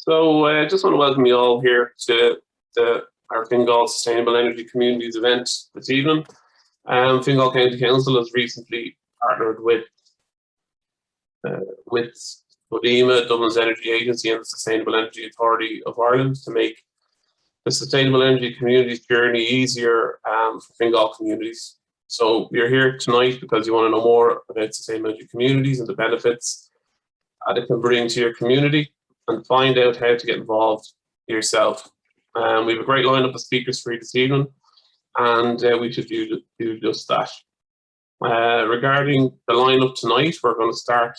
So I just want to welcome you all here to our Fingal Sustainable Energy Communities event this evening. Fingal County Council has recently partnered with Budima, Dublin's energy agency, and the Sustainable Energy Authority of Ireland to make the Sustainable Energy Communities journey easier for Fingal communities. So you're here tonight because you want to know more about Sustainable Energy Communities and the benefits it can bring to your community, and find out how to get involved yourself. We have a great lineup of speakers for you this evening, and we should do just that. Regarding the lineup tonight, we're going to start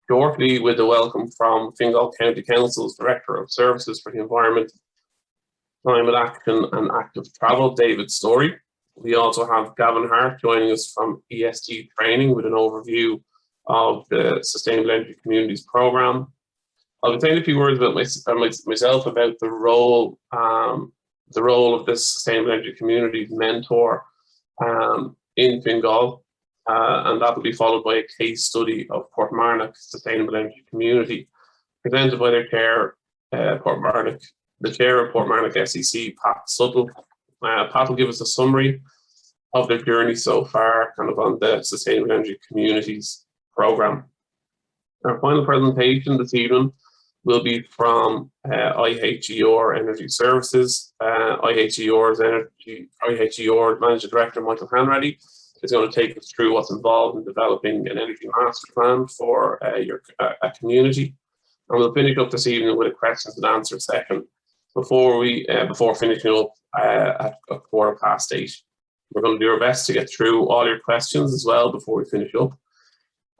shortly with a welcome from Fingal County Council's Director of Services for the Environment, Climate Action and Active Travel, David Story. We also have Gavin Hart joining us from ESG Training with an overview of the Sustainable Energy Communities programme. I'll be saying a few words about myself about the role of this Sustainable Energy Communities mentor in Fingal, and that will be followed by a case study of Portmarnock Sustainable Energy Community, presented by their chair, the chair of Portmarnock SEC, Pat Suttle. Pat will give us a summary of their journey so far, kind of on the Sustainable Energy Communities programme. Our final presentation this evening will be from IHER Energy Services. IHER's Managing Director, Michael Hanratty, is going to take us through what's involved in developing an energy master plan for a community. And we'll finish up this evening with a questions and answer session before finishing up at 8:15. We're going to do our best to get through all your questions as well before we finish up.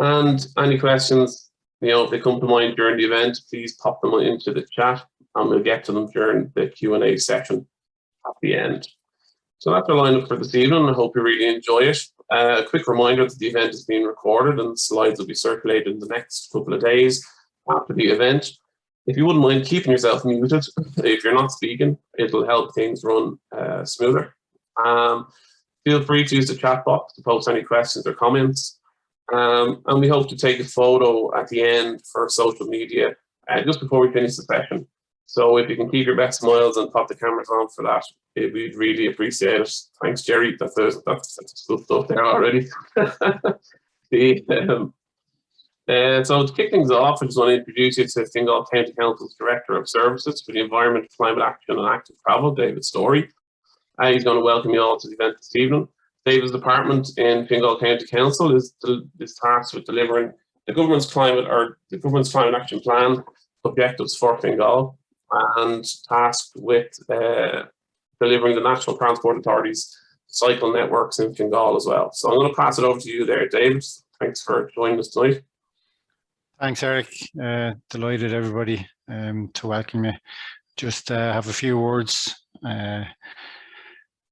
And any questions, if they come to mind during the event, please pop them into the chat and we'll get to them during the Q&A session at the end. So that's our lineup for this evening. I hope you really enjoy it. A quick reminder that the event is being recorded and the slides will be circulated in the next couple of days after the event. If you wouldn't mind keeping yourself muted, if you're not speaking, it'll help things run smoother. Feel free to use the chat box to post any questions or comments. And we hope to take a photo at the end for social media just before we finish the session. So if you can keep your best smiles and pop the cameras on for that, we'd really appreciate it. Thanks, Jerry. That's good stuff there already. So to kick things off, I just want to introduce you to Fingal County Council's Director of Services for the Environment, Climate Action and Active Travel, David Story. He's going to welcome you all to the event this evening. David's department in Fingal County Council is tasked with delivering the government's climate action plan objectives for Fingal, and tasked with delivering the National Transport Authority's cycle networks in Fingal as well. So I'm going to pass it over to you there, David. Thanks for joining us tonight. Thanks, Eric. Delighted, everybody, to welcome you. Just have a few words.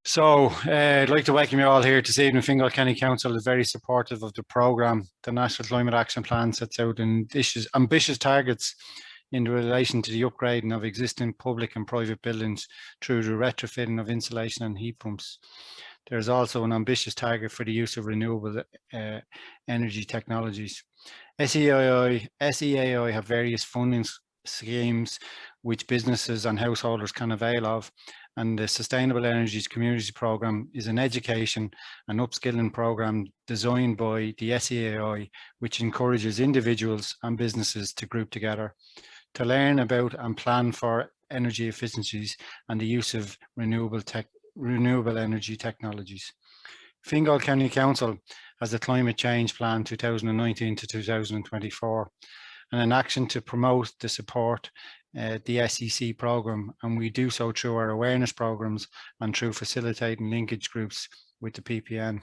So I'd like to welcome you all here this evening. Fingal County Council is very supportive of the programme. The National Climate Action Plan sets out ambitious targets in relation to the upgrading of existing public and private buildings through the retrofitting of insulation and heat pumps. There's also an ambitious target for the use of renewable energy technologies. SEAI have various funding schemes which businesses and householders can avail of, and the Sustainable Energy Communities Programme is an education and upskilling programme designed by the SEAI, which encourages individuals and businesses to group together to learn about and plan for energy efficiencies and the use of renewable energy technologies. Fingal County Council has a Climate Change Plan 2019 to 2024 and an action to promote the support the SEC programme, and we do so through our awareness programmes and through facilitating linkage groups with the PPN.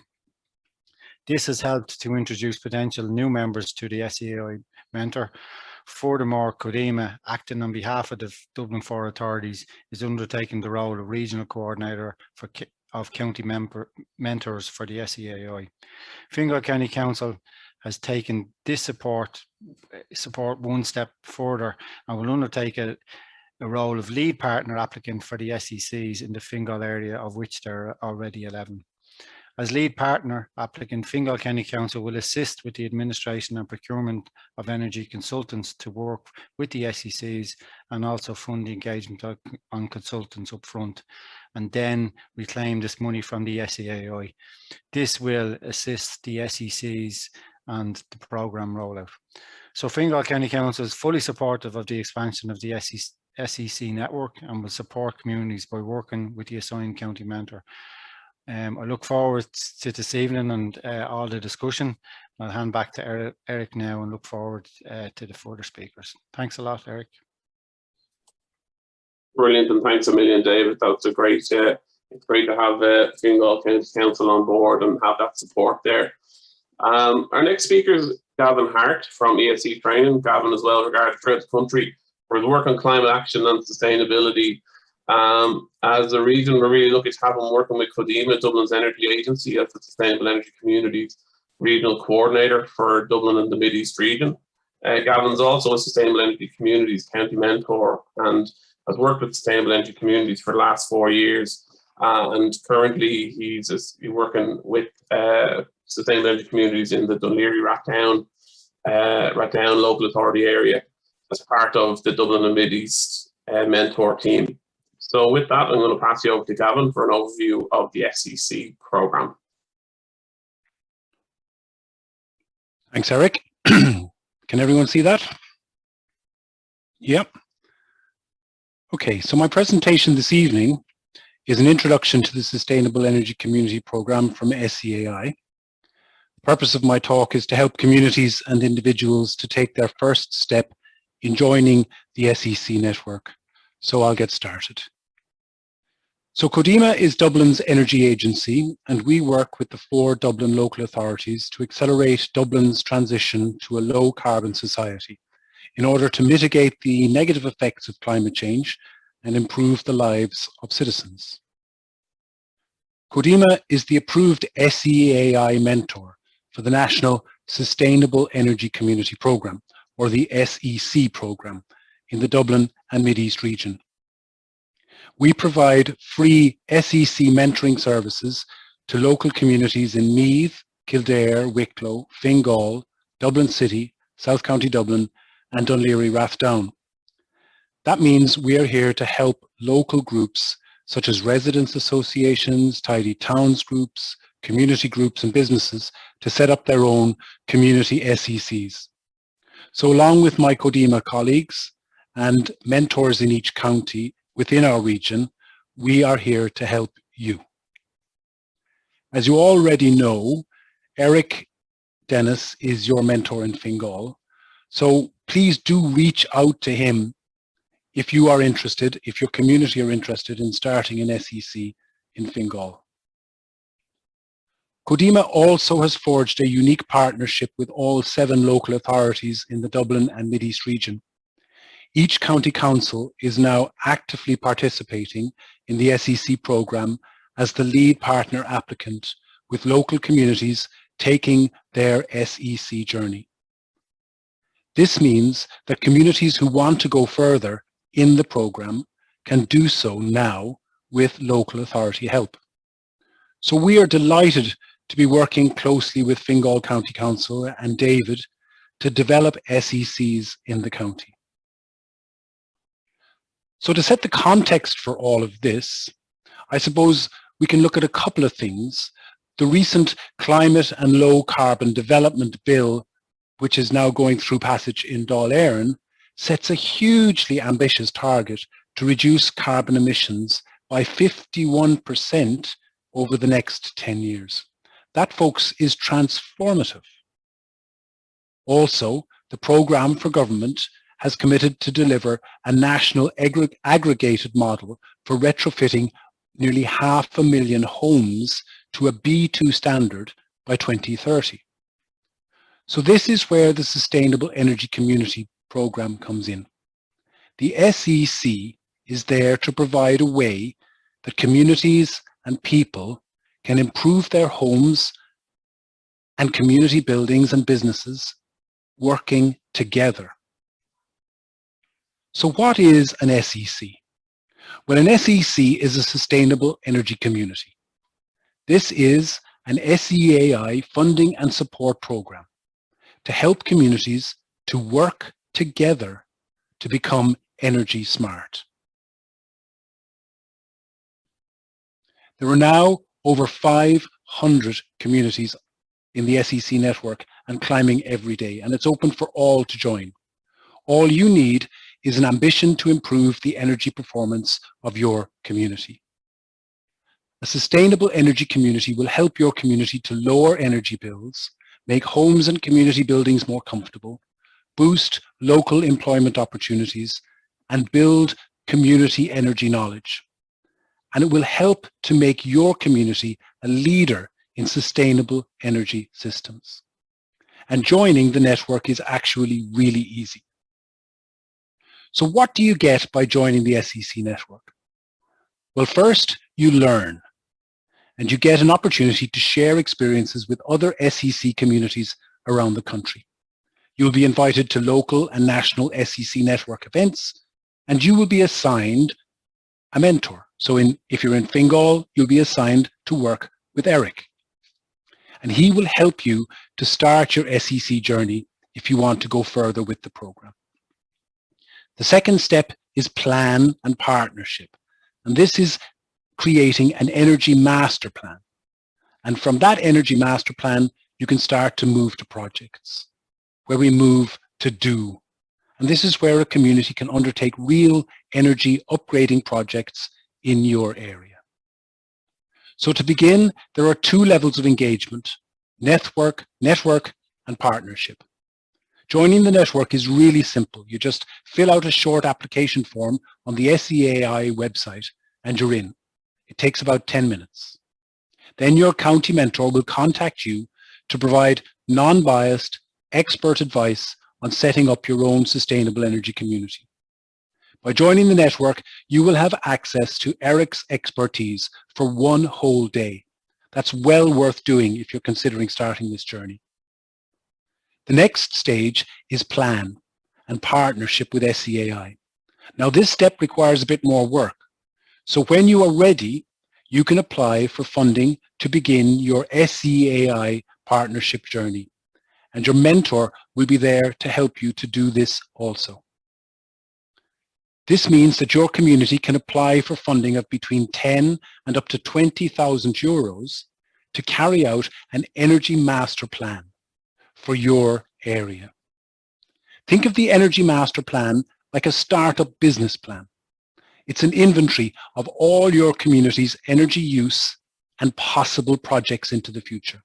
This has helped to introduce potential new members to the SEAI mentor. Furthermore, Codema, acting on behalf of the Dublin 4 authorities, is undertaking the role of regional coordinator of county mentors for the SEAI. Fingal County Council has taken this support one step further and will undertake a role of lead partner applicant for the SECs in the Fingal area, of which there are already 11. As lead partner applicant, Fingal County Council will assist with the administration and procurement of energy consultants to work with the SECs and also fund the engagement on consultants up front, and then reclaim this money from the SEAI. This will assist the SECs and the programme rollout. So Fingal County Council is fully supportive of the expansion of the SEC network and will support communities by working with the assigned county mentor. I look forward to this evening and all the discussion. I'll hand back to Eric now and look forward to the further speakers. Thanks a lot, Eric. Brilliant, and thanks a million, David. That's a great, it's great to have Fingal County Council on board and have that support there. Our next speaker is Gavin Hart from ESC Training. Gavin is well regarded throughout the country for his work on climate action and sustainability. As a region, we're really lucky to have him working with Codima, Dublin's energy agency, as the Sustainable Energy Communities Regional Coordinator for Dublin and the Mid East region. Gavin's also a Sustainable Energy Communities County Mentor and has worked with Sustainable Energy Communities for the last 4 years. And currently he's working with Sustainable Energy Communities in the Dunleary-Rathdown local authority area as part of the Dublin and Mid East mentor team. So with that, I'm going to pass you over to Gavin for an overview of the SEC programme. Thanks, Eric. Can everyone see that? Yep. Okay, so my presentation this evening is an introduction to the Sustainable Energy Community Programme from SEAI. The purpose of my talk is to help communities and individuals to take their first step in joining the SEC network. So I'll get started. So Codima is Dublin's energy agency, and we work with the 4 Dublin local authorities to accelerate Dublin's transition to a low carbon society in order to mitigate the negative effects of climate change and improve the lives of citizens. Codima is the approved SEAI mentor for the National Sustainable Energy Community Programme, or the SEC programme, in the Dublin and Mid East region. We provide free SEC mentoring services to local communities in Meath, Kildare, Wicklow, Fingal, Dublin City, South County Dublin, and Dunleary-Rathdown. That means we are here to help local groups such as residents associations, tidy towns groups, community groups and businesses to set up their own community SECs. So along with my Codima colleagues and mentors in each county within our region, we are here to help you. As you already know, Eric Dennis is your mentor in Fingal. So please do reach out to him if you are interested, if your community are interested in starting an SEC in Fingal. Codima also has forged a unique partnership with all 7 local authorities in the Dublin and Mid East region. Each county council is now actively participating in the SEC programme as the lead partner applicant, with local communities taking their SEC journey. This means that communities who want to go further in the programme can do so now with local authority help. So we are delighted to be working closely with Fingal County Council and David to develop SECs in the county. So to set the context for all of this, I suppose we can look at a couple of things. The recent Climate and Low Carbon Development Bill, which is now going through passage in Dáil Éireann, sets a hugely ambitious target to reduce carbon emissions by 51% over the next 10 years. That, folks, is transformative. Also, the programme for government has committed to deliver a national aggregated model for retrofitting nearly 500,000 homes to a B2 standard by 2030. So this is where the Sustainable Energy Community Programme comes in. The SEC is there to provide a way that communities and people can improve their homes and community buildings and businesses working together. So what is an SEC? Well, an SEC is a sustainable energy community. This is an SEAI funding and support program to help communities to work together to become energy smart. There are now over 500 communities in the SEC network and climbing every day, and it's open for all to join. All you need is an ambition to improve the energy performance of your community. A sustainable energy community will help your community to lower energy bills, make homes and community buildings more comfortable, boost local employment opportunities, and build community energy knowledge. And it will help to make your community a leader in sustainable energy systems. And joining the network is actually really easy. So what do you get by joining the SEC network? Well, first, you learn, and you get an opportunity to share experiences with other SEC communities around the country. You'll be invited to local and national SEC network events, and you will be assigned a mentor. So if you're in Fingal, you'll be assigned to work with Eric. And he will help you to start your SEC journey if you want to go further with the program. The second step is plan and partnership. And this is creating an energy master plan. And from that energy master plan, you can start to move to projects, where we move to do. And this is where a community can undertake real energy upgrading projects in your area. So to begin, there are two levels of engagement: network, and partnership. Joining the network is really simple. You just fill out a short application form on the SEAI website and you're in. It takes about 10 minutes. Then your county mentor will contact you to provide non-biased, expert advice on setting up your own sustainable energy community. By joining the network, you will have access to Eric's expertise for one whole day. That's well worth doing if you're considering starting this journey. The next stage is plan and partnership with SEAI. Now this step requires a bit more work. So when you are ready, you can apply for funding to begin your SEAI partnership journey. And your mentor will be there to help you to do this also. This means that your community can apply for funding of between 10 and up to 20,000 euros to carry out an energy master plan for your area. Think of the energy master plan like a startup business plan. It's an inventory of all your community's energy use and possible projects into the future.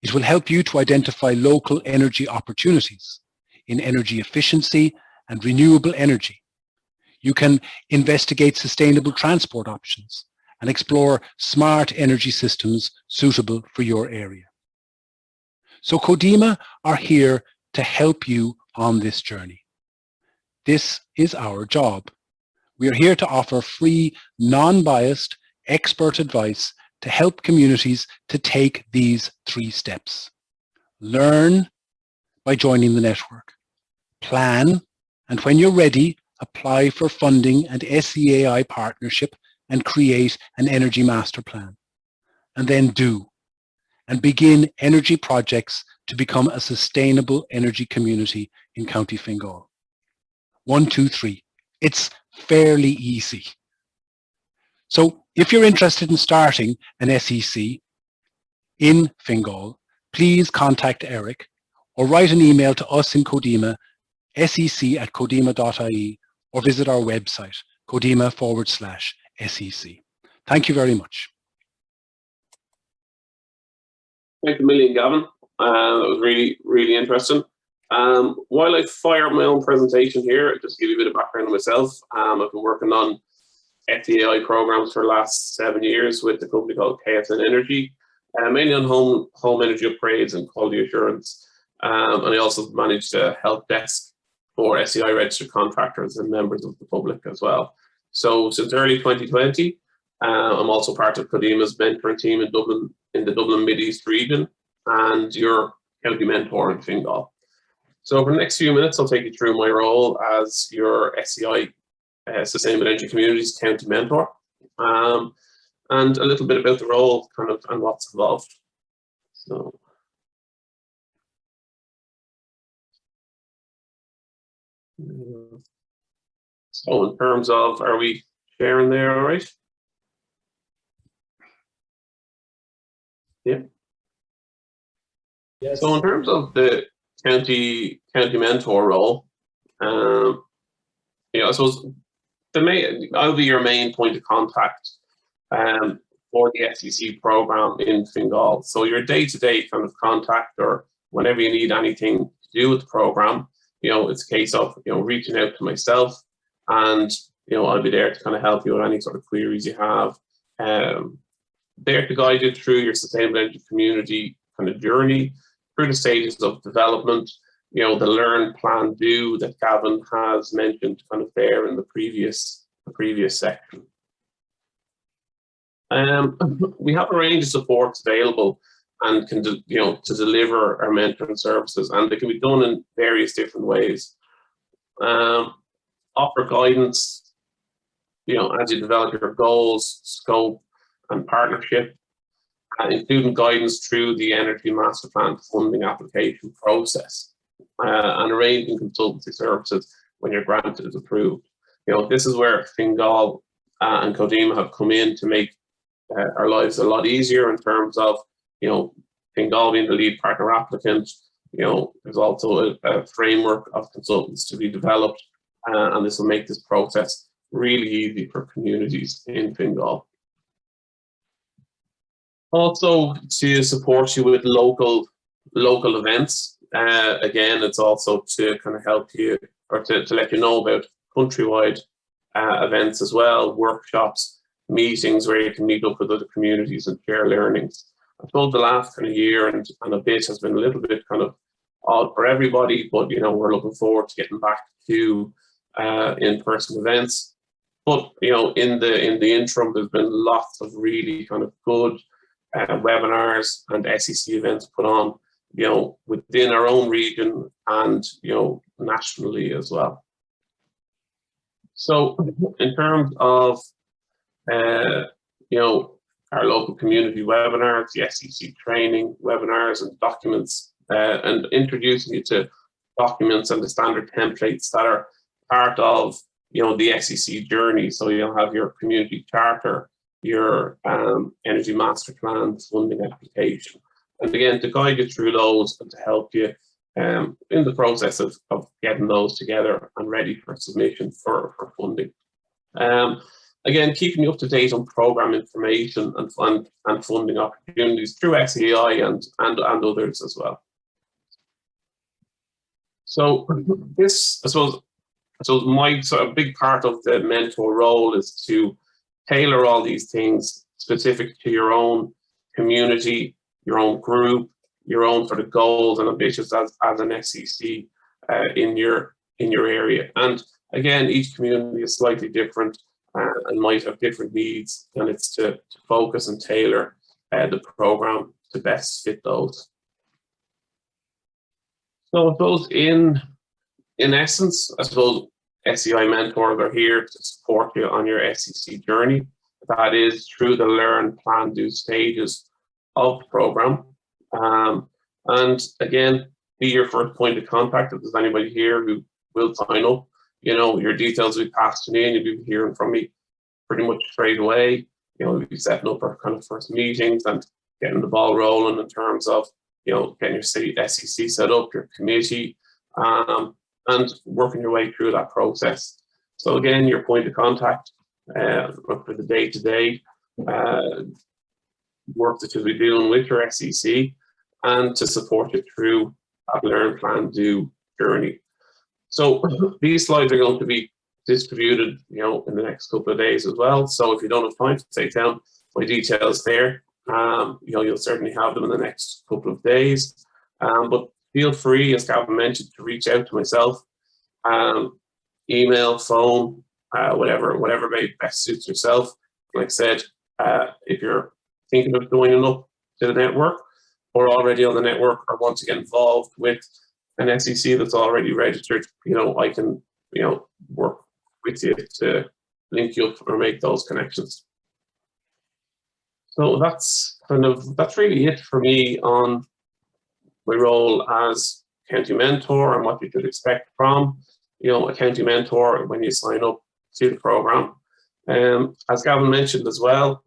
It will help you to identify local energy opportunities in energy efficiency and renewable energy. You can investigate sustainable transport options and explore smart energy systems suitable for your area. So Codima are here to help you on this journey. This is our job. We are here to offer free, non-biased, expert advice to help communities to take these 3 steps. Learn by joining the network. Plan, and when you're ready, apply for funding and SEAI partnership and create an energy master plan. And then do, and begin energy projects to become a sustainable energy community in County Fingal. 1, 2, 3. It's fairly easy. So if you're interested in starting an SEC in Fingal, please contact Eric or write an email to us in Codima, sec@codima.ie, or visit our website, codima/SEC. Thank you very much. Thank you a million, Gavin. That was really, really interesting. While I fire up my own presentation here, just to give you a bit of background on myself, I've been working on FEAI programs for the last 7 years with a company called KSN Energy, mainly on home energy upgrades and quality assurance. And I also manage the help desk for SEI registered contractors and members of the public as well. So since early 2020, I'm also part of Codima's mentoring team in Dublin, in the Dublin Mid-East region, and your county mentor in Fingal. So for the next few minutes, I'll take you through my role as your SEI Sustainable Energy Communities County Mentor. and a little bit about the role kind of and what's involved. So. So in terms of, are we sharing there all right? Yeah. Yes. So in terms of the county mentor role, I suppose I'll be your main point of contact for the SEC program in Fingal. So your day-to-day kind of contact, or whenever you need anything to do with the program, it's a case of reaching out to myself, and I'll be there to kind of help you with any sort of queries you have. There to guide you through your sustainable energy community kind of journey, through the stages of development, the learn, plan, do that Gavin has mentioned kind of there in the previous section. We have a range of supports available and can to deliver our mentoring services, and they can be done in various different ways. Offer guidance, as you develop your goals, scope, and partnership, including guidance through the Energy Master Plan funding application process, and arranging consultancy services when your grant is approved. This is where Fingal and Codima have come in to make our lives a lot easier in terms of, Fingal being the lead partner applicant. There's also a framework of consultants to be developed, and this will make this process really easy for communities in Fingal. Also, to support you with local events. Again, it's also to kind of help you, or to let you know about countrywide events as well, workshops, meetings where you can meet up with other communities and share learnings. I suppose the last kind of year and a bit has been a little bit kind of odd for everybody, but we're looking forward to getting back to in-person events. But in the interim, there's been lots of really kind of good webinars and SEC events put on, within our own region and nationally as well. So in terms of our local community webinars, the SEC training webinars and documents, and introducing you to documents and the standard templates that are part of the SEC journey. So you'll have your community charter, your energy master plan funding application, and again to guide you through those and to help you in the process of getting those together and ready for submission for funding. Again, keeping you up to date on program information and funding opportunities through SEI and others as well. So this, I suppose my sort of big part of the mentor role is to tailor all these things specific to your own community, your own group, your own sort of goals and ambitions as an SEC in your area. And again, each community is slightly different and might have different needs, and it's to focus and tailor the program to best fit those. So I suppose in essence, I suppose SEI mentors are here to support you on your SEC journey. That is through the learn, plan, do stages of the program. And again, be your first point of contact. If there's anybody here who will sign up, your details will be passed to me and you'll be hearing from me pretty much straight away. We'll be setting up our kind of first meetings and getting the ball rolling in terms of, getting your SEC set up, your committee, and working your way through that process. So again, your point of contact for the day-to-day work that you'll be doing with your SEC, and to support you through that learn, plan, do journey. So these slides are going to be distributed, in the next couple of days as well. So if you don't have time to take down my details there, you'll certainly have them in the next couple of days. But feel free, as Gavin mentioned, to reach out to myself, email, phone, whatever best suits yourself. Like I said, if you're thinking of joining up to the network, or already on the network, or want to get involved with an SEC that's already registered, I can, work with you to link you up or make those connections. So that's really it for me on my role as county mentor and what you could expect from, a county mentor when you sign up to the programme. As Gavin mentioned as well,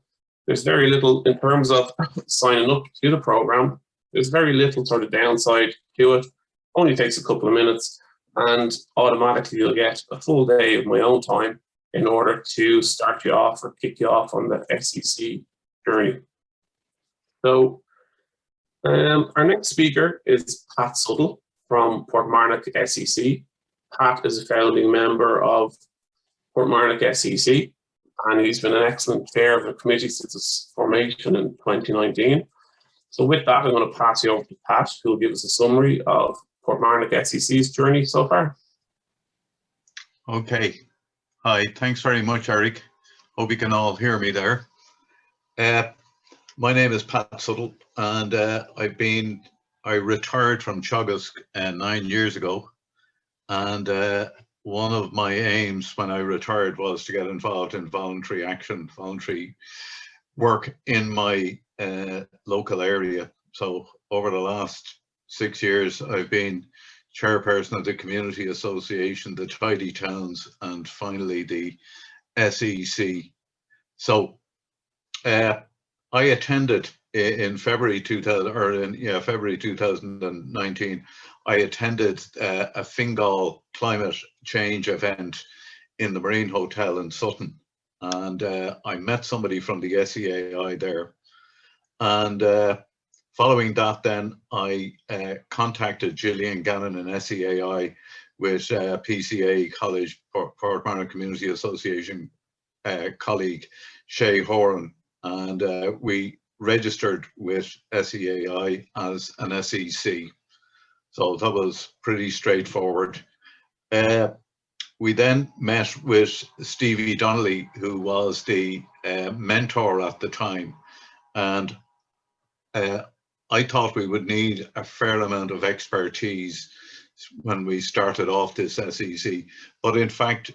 there's very little in terms of signing up to the programme. There's very little sort of downside to it. Only takes a couple of minutes, and automatically you'll get a full day of my own time in order to start you off or kick you off on the SEC journey. So our next speaker is Pat Suttle from Portmarnock SEC. Pat is a founding member of Portmarnock SEC, and he's been an excellent chair of the committee since its formation in 2019. So with that, I'm going to pass you over to Pat, who will give us a summary of Portmarnock SEC's journey so far. Okay. Hi, thanks very much, Eric. Hope you can all hear me there. My name is Pat Suttle, and I retired from Teagasc 9 years ago. And one of my aims when I retired was to get involved in voluntary action, voluntary work in my local area. So over the last 6 years, I've been chairperson of the Community Association, the Tidy Towns, and finally the SEC. So I attended in February 2019. I attended a Fingal climate change event in the Marine Hotel in Sutton, and I met somebody from the SEAI there. And following that, then I contacted Gillian Gannon in SEAI with PCA College, Portmarnock Community Association colleague Shay Horan, and we registered with SEAI as an SEC. So that was pretty straightforward. We then met with Stevie Donnelly, who was the mentor at the time, and I thought we would need a fair amount of expertise when we started off this SEC. But in fact,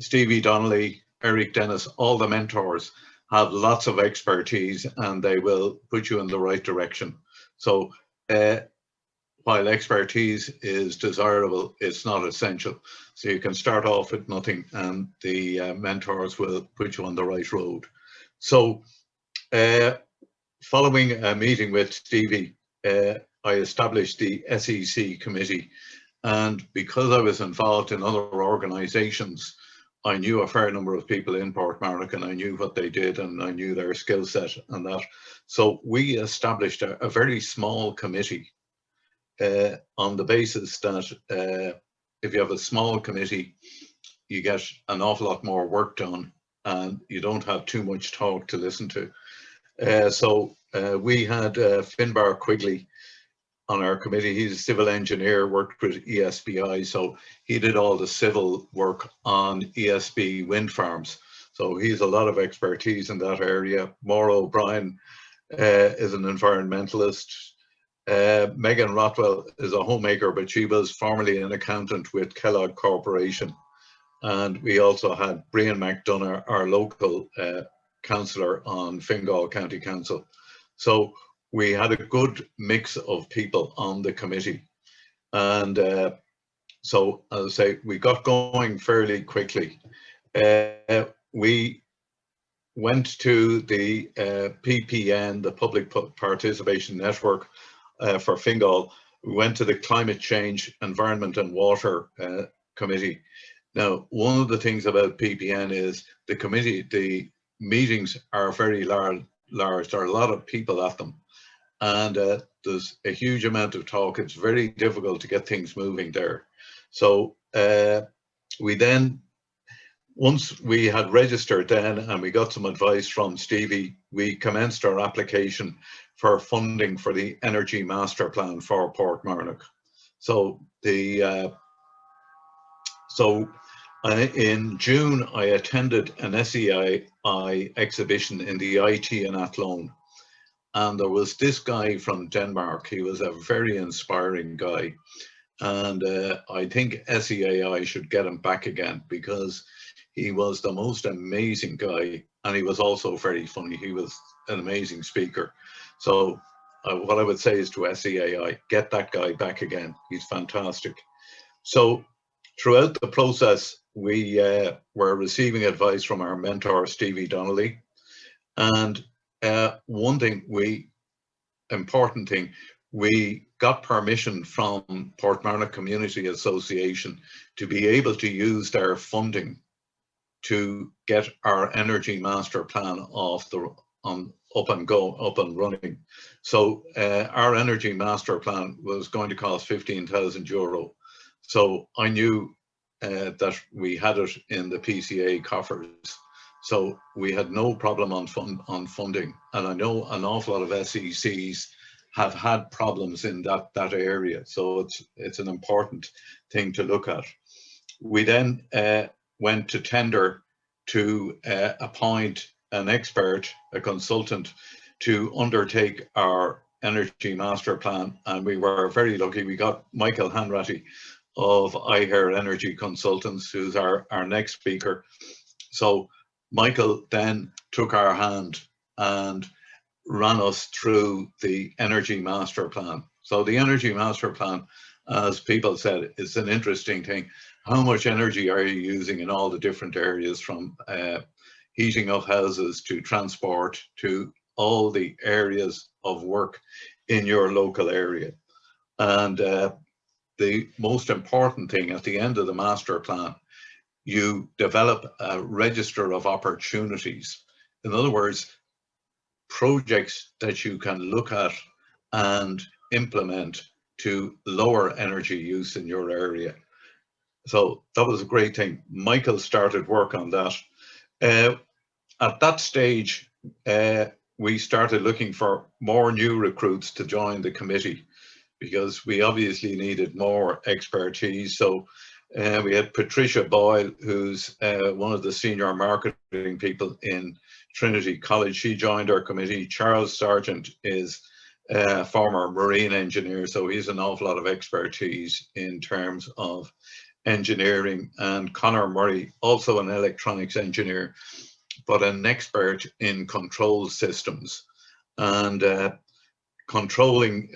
Stevie Donnelly, Eric Dennis, all the mentors have lots of expertise, and they will put you in the right direction. So while expertise is desirable, it's not essential. So you can start off with nothing, and the mentors will put you on the right road. So following a meeting with Stevie, I established the SEC committee, and because I was involved in other organisations, I knew a fair number of people in Portmarnock, and I knew what they did, and I knew their skill set and that. So we established a very small committee on the basis that if you have a small committee, you get an awful lot more work done, and you don't have too much talk to listen to. So we had Finbar Quigley on our committee. He's a civil engineer, worked with ESBI, so he did all the civil work on ESB wind farms. So he's a lot of expertise in that area. Maura O'Brien is an environmentalist. Megan Rothwell is a homemaker, but she was formerly an accountant with Kellogg Corporation. And we also had Brian McDonough, our local councillor on Fingal County Council. So we had a good mix of people on the committee. And so, as I say, we got going fairly quickly. We went to the PPN, the Public Participation Network for Fingal. We went to the Climate Change, Environment and Water Committee. Now, one of the things about PPN is the committee, the meetings are very large. There are a lot of people at them, and there's a huge amount of talk. It's very difficult to get things moving there. So we then, once we had registered then and we got some advice from Stevie, we commenced our application for funding for the Energy Master Plan for Portmarnock. So in June, I attended an SEI exhibition in the IT in Athlone. And there was this guy from Denmark. He was a very inspiring guy. And I think SEAI should get him back again, because He was the most amazing guy, and he was also very funny. He was an amazing speaker. So what I would say is to SEAI, get that guy back again. He's fantastic. So throughout the process, we were receiving advice from our mentor, Stevie Donnelly. And one thing, important thing, we got permission from Portmarnock Community Association to be able to use their funding to get our energy master plan up and running. So our energy master plan was going to cost €15,000. So I knew that we had it in the PCA coffers. So we had no problem on funding. And I know an awful lot of SECs have had problems in that area. So it's an important thing to look at. We then went to tender to appoint an expert, a consultant, to undertake our energy master plan. And we were very lucky. We got Michael Hanratty of iHair Energy Consultants, who's our next speaker. So Michael then took our hand and ran us through the energy master plan. So the energy master plan, as people said, is an interesting thing. How much energy are you using in all the different areas, from heating of houses to transport to all the areas of work in your local area? And the most important thing at the end of the master plan, you develop a register of opportunities. In other words, projects that you can look at and implement to lower energy use in your area. So that was a great thing. Michael started work on that. At that stage, we started looking for more new recruits to join the committee, because we obviously needed more expertise. So we had Patricia Boyle, who's one of the senior marketing people in Trinity College. She joined our committee. Charles Sargent is a former marine engineer, so he's an awful lot of expertise in terms of engineering. And Conor Murray, also an electronics engineer, but an expert in control systems and controlling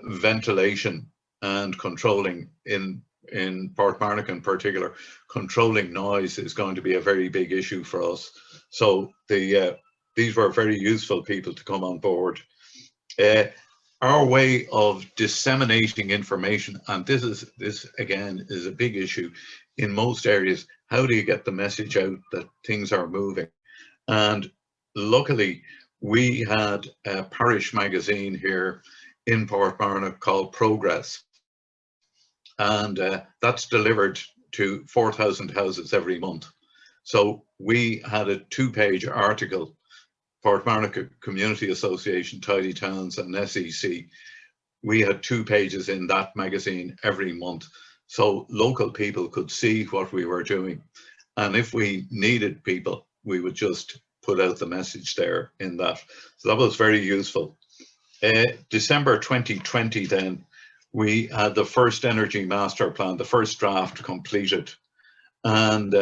ventilation and controlling in Portmarnock in particular. Controlling noise is going to be a very big issue for us. So these were very useful people to come on board. Our way of disseminating information, and this again is a big issue in most areas. How do you get the message out that things are moving? And luckily, we had a parish magazine here in Portmarnock called Progress, and that's delivered to 4,000 houses every month. So we had a 2-page article, Portmarnock Community Association, Tidy Towns and SEC. We had 2 pages in that magazine every month, so local people could see what we were doing. And if we needed people, we would just put out the message there in that. So that was very useful. December 2020 then, we had the first energy master plan, the first draft completed. And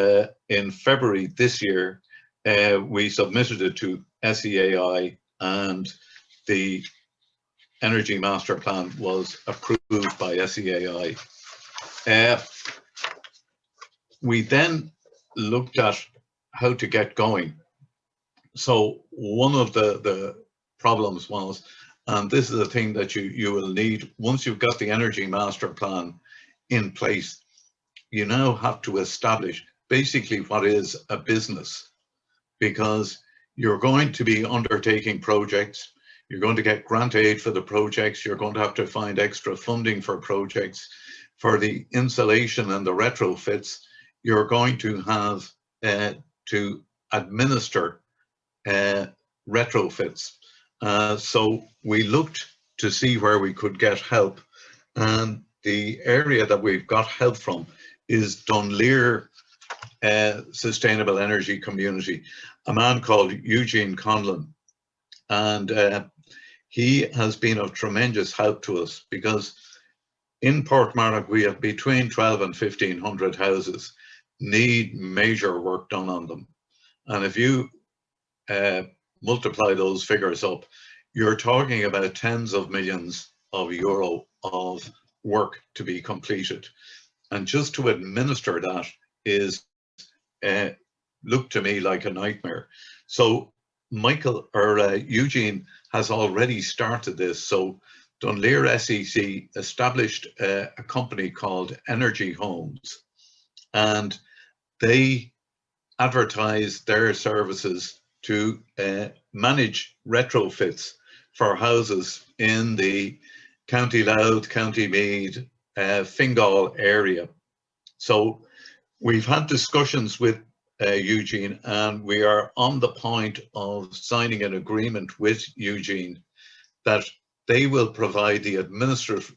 in February this year, we submitted it to SEAI, and the energy master plan was approved by SEAI. We then looked at how to get going. So one of the problems was, and this is the thing that you will need once you've got the energy master plan in place, you now have to establish basically what is a business, because you're going to be undertaking projects, you're going to get grant aid for the projects, you're going to have to find extra funding for projects. For the insulation and the retrofits, you're going to have to administer retrofits. So we looked to see where we could get help, and the area that we've got help from is Dunleer Sustainable Energy Community, a man called Eugene Conlon, and he has been of tremendous help to us, because in Portmarnock we have between 12 and 1,500 houses. need major work done on them. And if you multiply those figures up, you're talking about tens of millions of euro of work to be completed. And just to administer that is, look to me like a nightmare. So Michael or Eugene has already started this. So Dunleer SEC established a company called Energy Homes, and they advertise their services to manage retrofits for houses in the County Louth, County Meath, Fingal area. So we've had discussions with Eugene, and we are on the point of signing an agreement with Eugene that they will provide the administrative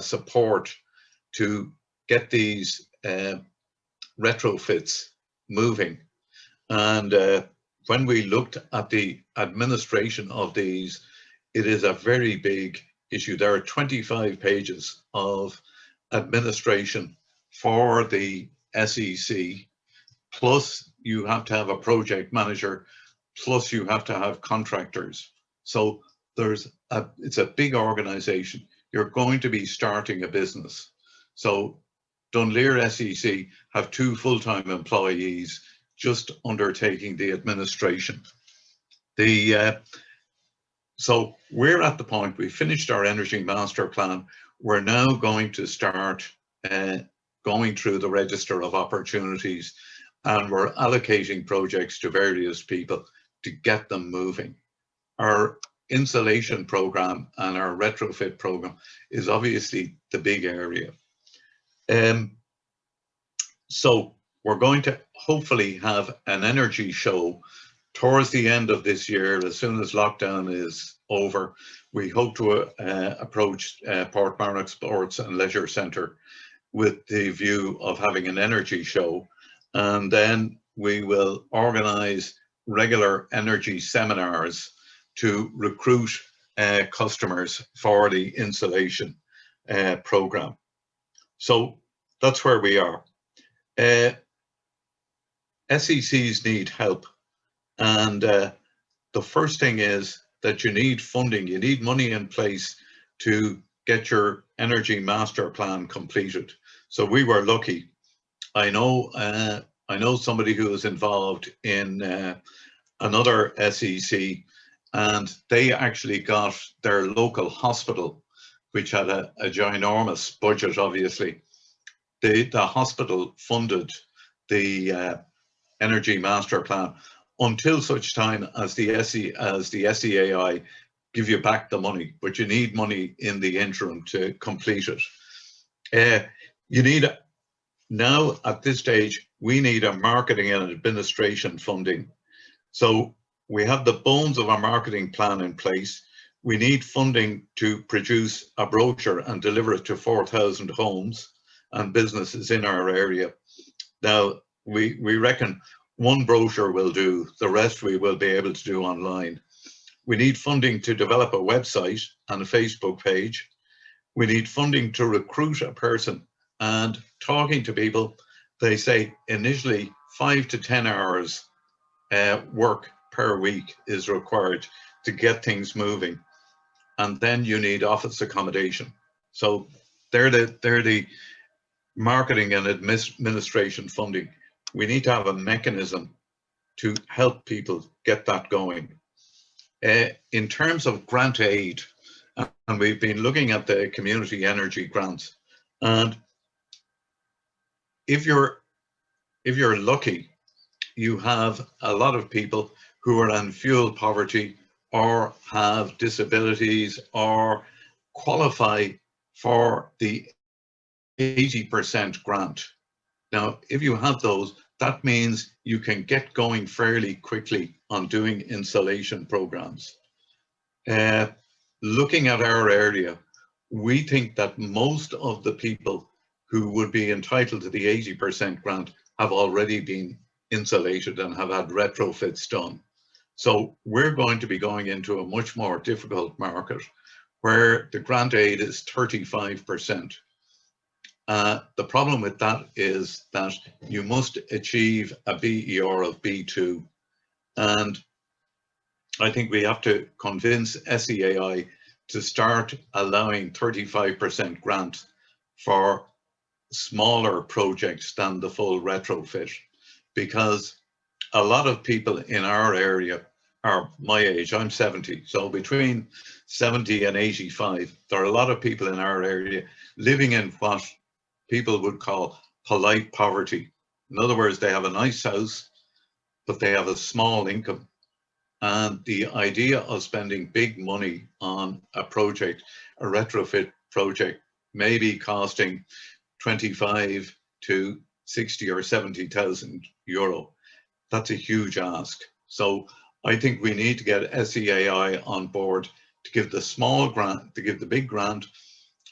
support to get these retrofits moving. And when we looked at the administration of these, it is a very big issue. There are 25 pages of administration for the SEC, plus you have to have a project manager, plus you have to have contractors. So it's a big organization. You're going to be starting a business. So Dunleer SEC have 2 full-time employees just undertaking the administration. So we're at the point, we finished our energy master plan. We're now going to start going through the register of opportunities, and we're allocating projects to various people to get them moving. Our insulation program and our retrofit program is obviously the big area. So we're going to hopefully have an energy show towards the end of this year. As soon as lockdown is over, we hope to approach Portmarnock Sports and Leisure Centre with the view of having an energy show. And then we will organise regular energy seminars to recruit customers for the insulation programme. So that's where we are. SECs need help, and the first thing is that you need funding. You need money in place to get your energy master plan completed. So we were lucky. I know somebody who was involved in another SEC, and they actually got their local hospital, which had a ginormous budget, obviously. The hospital funded the energy master plan until such time as the SEAI give you back the money, but you need money in the interim to complete it. You need, now at this stage, we need a marketing and administration funding. So we have the bones of our marketing plan in place. We need funding to produce a brochure and deliver it to 4,000 homes and businesses in our area. Now, we reckon one brochure will do, the rest we will be able to do online. We need funding to develop a website and a Facebook page. We need funding to recruit a person, and talking to people, they say initially 5 to 10 hours work per week is required to get things moving. And then you need office accommodation. So they're the marketing and administration funding. We need to have a mechanism to help people get that going. In terms of grant aid, and we've been looking at the community energy grants, and if you're lucky, you have a lot of people who are in fuel poverty or have disabilities or qualify for the 80% grant. Now, if you have those, that means you can get going fairly quickly on doing insulation programs. Looking at our area, we think that most of the people who would be entitled to the 80% grant have already been insulated and have had retrofits done. So we're going to be going into a much more difficult market where the grant aid is 35%. The problem with that is that you must achieve a BER of B2. And I think we have to convince SEAI to start allowing 35% grant for smaller projects than the full retrofit, because a lot of people in our area are my age. I'm 70, so between 70 and 85, there are a lot of people in our area living in what people would call polite poverty. In other words, they have a nice house, but they have a small income. And the idea of spending big money on a project, a retrofit project, maybe costing 25 to 60 or 70,000 euro, that's a huge ask. So I think we need to get SEAI on board to give the small grant, to give the big grant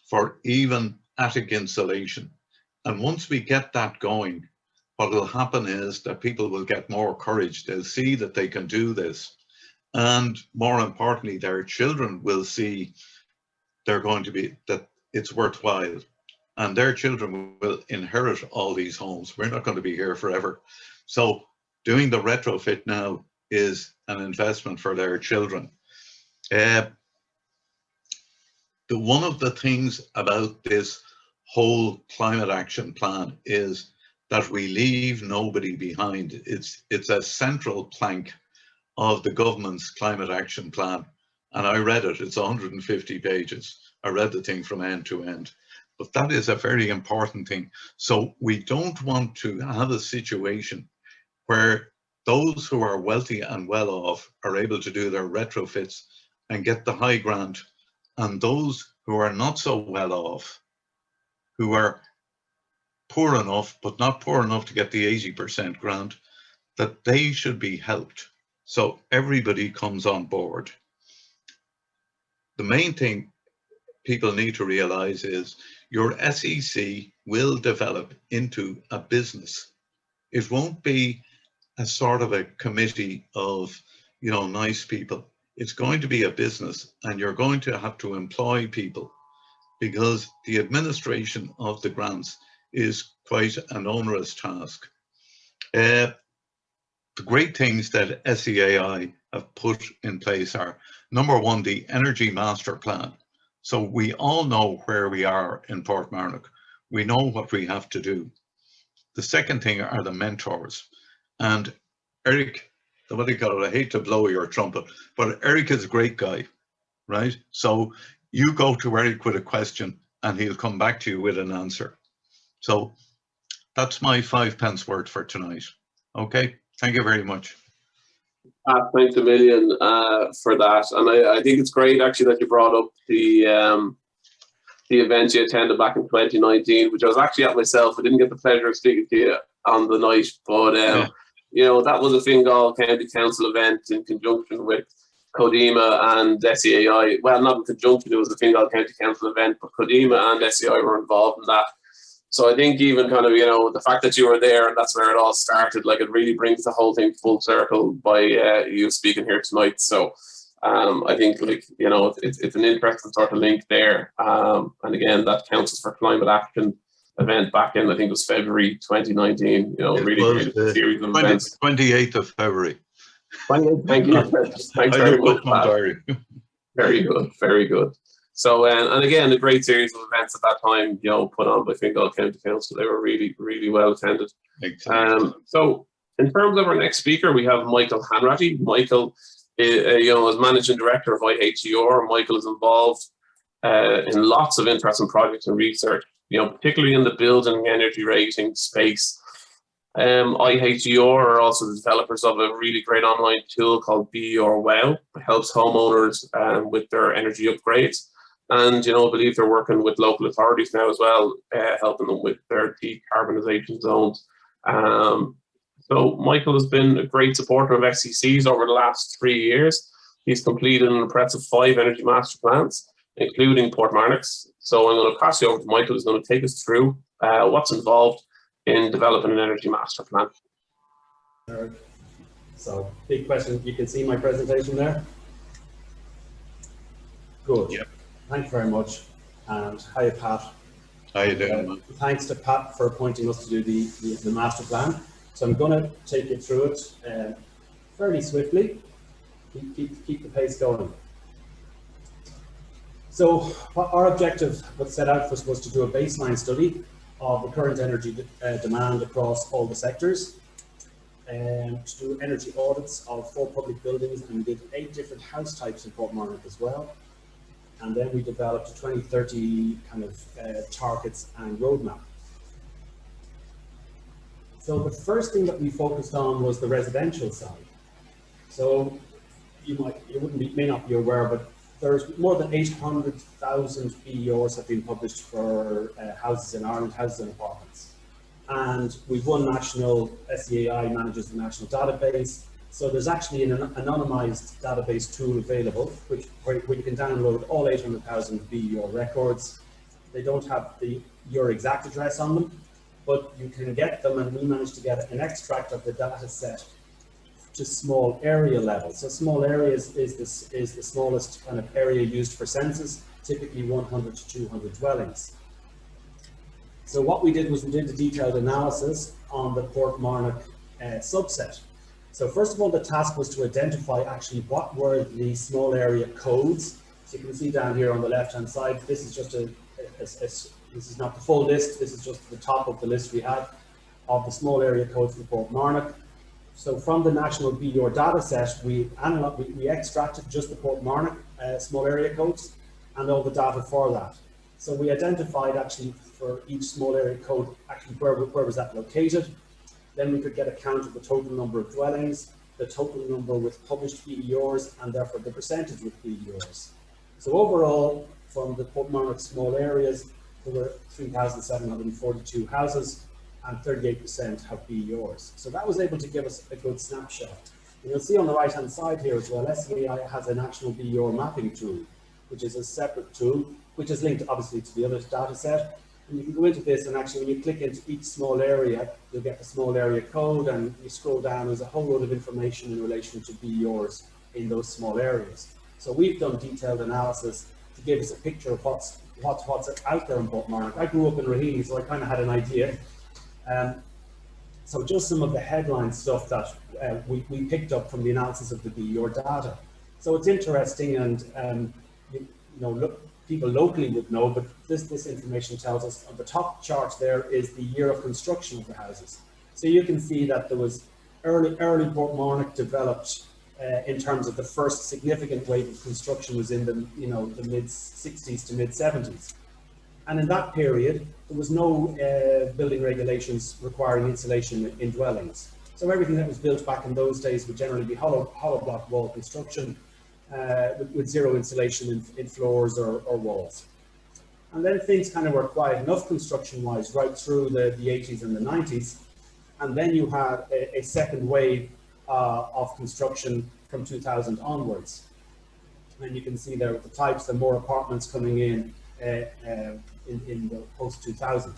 for even attic insulation. And once we get that going, what will happen is that people will get more courage. They'll see that they can do this. And more importantly, their children will see that it's worthwhile. And their children will inherit all these homes. We're not going to be here forever. So doing the retrofit now is an investment for their children. One of the things about this whole climate action plan is that we leave nobody behind. It's a central plank of the government's climate action plan. And I read it, it's 150 pages. I read the thing from end to end. But that is a very important thing. So we don't want to have a situation where those who are wealthy and well off are able to do their retrofits and get the high grant, and those who are not so well off, who are poor enough but not poor enough to get the 80% grant, that they should be helped. So everybody comes on board. The main thing people need to realize is your SEC will develop into a business. It won't be a sort of a committee of, nice people. It's going to be a business, and you're going to have to employ people, because the administration of the grants is quite an onerous task. The great things that SEAI have put in place are, number one, the Energy Master Plan. So we all know where we are in Portmarnock. We know what we have to do. The second thing are the mentors. And Eric, what do you call it? I hate to blow your trumpet, but Eric is a great guy, right? So you go to Eric with a question and he'll come back to you with an answer. So that's my 5 pence word for tonight. Okay, thank you very much. Thanks a million for that. And I think it's great actually that you brought up the event you attended back in 2019, which I was actually at myself. I didn't get the pleasure of speaking to you on the night, but that was a Fingal County Council event in conjunction with Codema and SEAI. Well, not in conjunction, it was a Fingal County Council event, but Codema and SEAI were involved in that. So I think even kind of, the fact that you were there and that's where it all started, like it really brings the whole thing full circle by you speaking here tonight. So I think it's an interesting sort of link there. And again, that Councils for Climate Action event back in, I think it was February 2019, really great series of events. 28th of February. 28th, thank you. Thanks very much. Very good, very good. So, and again, a great series of events at that time, put on by Fingal County Council. They were really, really well attended. So, in terms of our next speaker, we have Michael Hanratty. Michael, is Managing Director of IHER. Michael is involved in lots of interesting projects and research, particularly in the building energy rating space. IHER are also the developers of a really great online tool called BER Wow. It helps homeowners with their energy upgrades. And, I believe they're working with local authorities now as well, helping them with their decarbonization zones. So Michael has been a great supporter of FCCs over the last 3 years. He's completed an impressive 5 energy master plans, including Portmarnock's. So I'm going to pass you over to Michael, who's going to take us through what's involved in developing an energy master plan. So big question, you can see my presentation there? Good. Yep. Thank you very much. And hi, Pat. How you doing? Thanks to Pat for appointing us to do the master plan. So I'm going to take you through it fairly swiftly. Keep the pace going. So our objective that set out for us was to do a baseline study of the current energy demand across all the sectors, and to do energy audits of 4 public buildings, and we did 8 different house types in Portmarnock as well. And then we developed a 2030 kind of targets and roadmap. So the first thing that we focused on was the residential side. So you may not be aware, but there's more than 800,000 BEOs have been published for houses in Ireland, houses and apartments. And we've one national, SCAI manages the national database. So there's actually an anonymized database tool available, where you can download all 800,000 BEO records. They don't have your exact address on them, but you can get them, and we managed to get an extract of the data set to small area level. So small areas is the smallest kind of area used for census, typically 100 to 200 dwellings. So what we did was we did a detailed analysis on the Portmarnock subset. So first of all, the task was to identify actually what were the small area codes. So you can see down here on the left-hand side, this is just this is not the full list, this is just the top of the list we had of the small area codes for Portmarnock. So from the national BEO data set, we extracted just the Portmarnock small area codes and all the data for that. So we identified actually for each small area code actually where was that located. Then we could get a count of the total number of dwellings, the total number with published BEOs, and therefore the percentage with BEOs. So overall, from the Portmarnock small areas, there were 3,742 houses, and 38% have BEOs. So that was able to give us a good snapshot. And you'll see on the right-hand side here as well, SCAI has a national BEO mapping tool, which is a separate tool, which is linked obviously to the other data set. And you can go into this, and actually when you click into each small area, you'll get the small area code, and you scroll down, there's a whole load of information in relation to BEOs in those small areas. So we've done detailed analysis to give us a picture of what's out there in Portmarnock. I grew up in Raheny, so I kind of had an idea. So just some of the headline stuff that we picked up from the analysis of the BEO data. So it's interesting, and people locally would know, but this information tells us on the top chart there is the year of construction of the houses. So you can see that there was early Portmarnock developed in terms of the first significant wave of construction was in the mid 60s to mid 70s. And in that period, there was no building regulations requiring insulation in dwellings. So everything that was built back in those days would generally be hollow block wall construction with zero insulation in floors or walls. And then things kind of were quiet enough construction-wise right through the 80s and the 90s. And then you had a second wave of construction from 2000 onwards. And you can see there with the types, there are more apartments coming in the post-2000.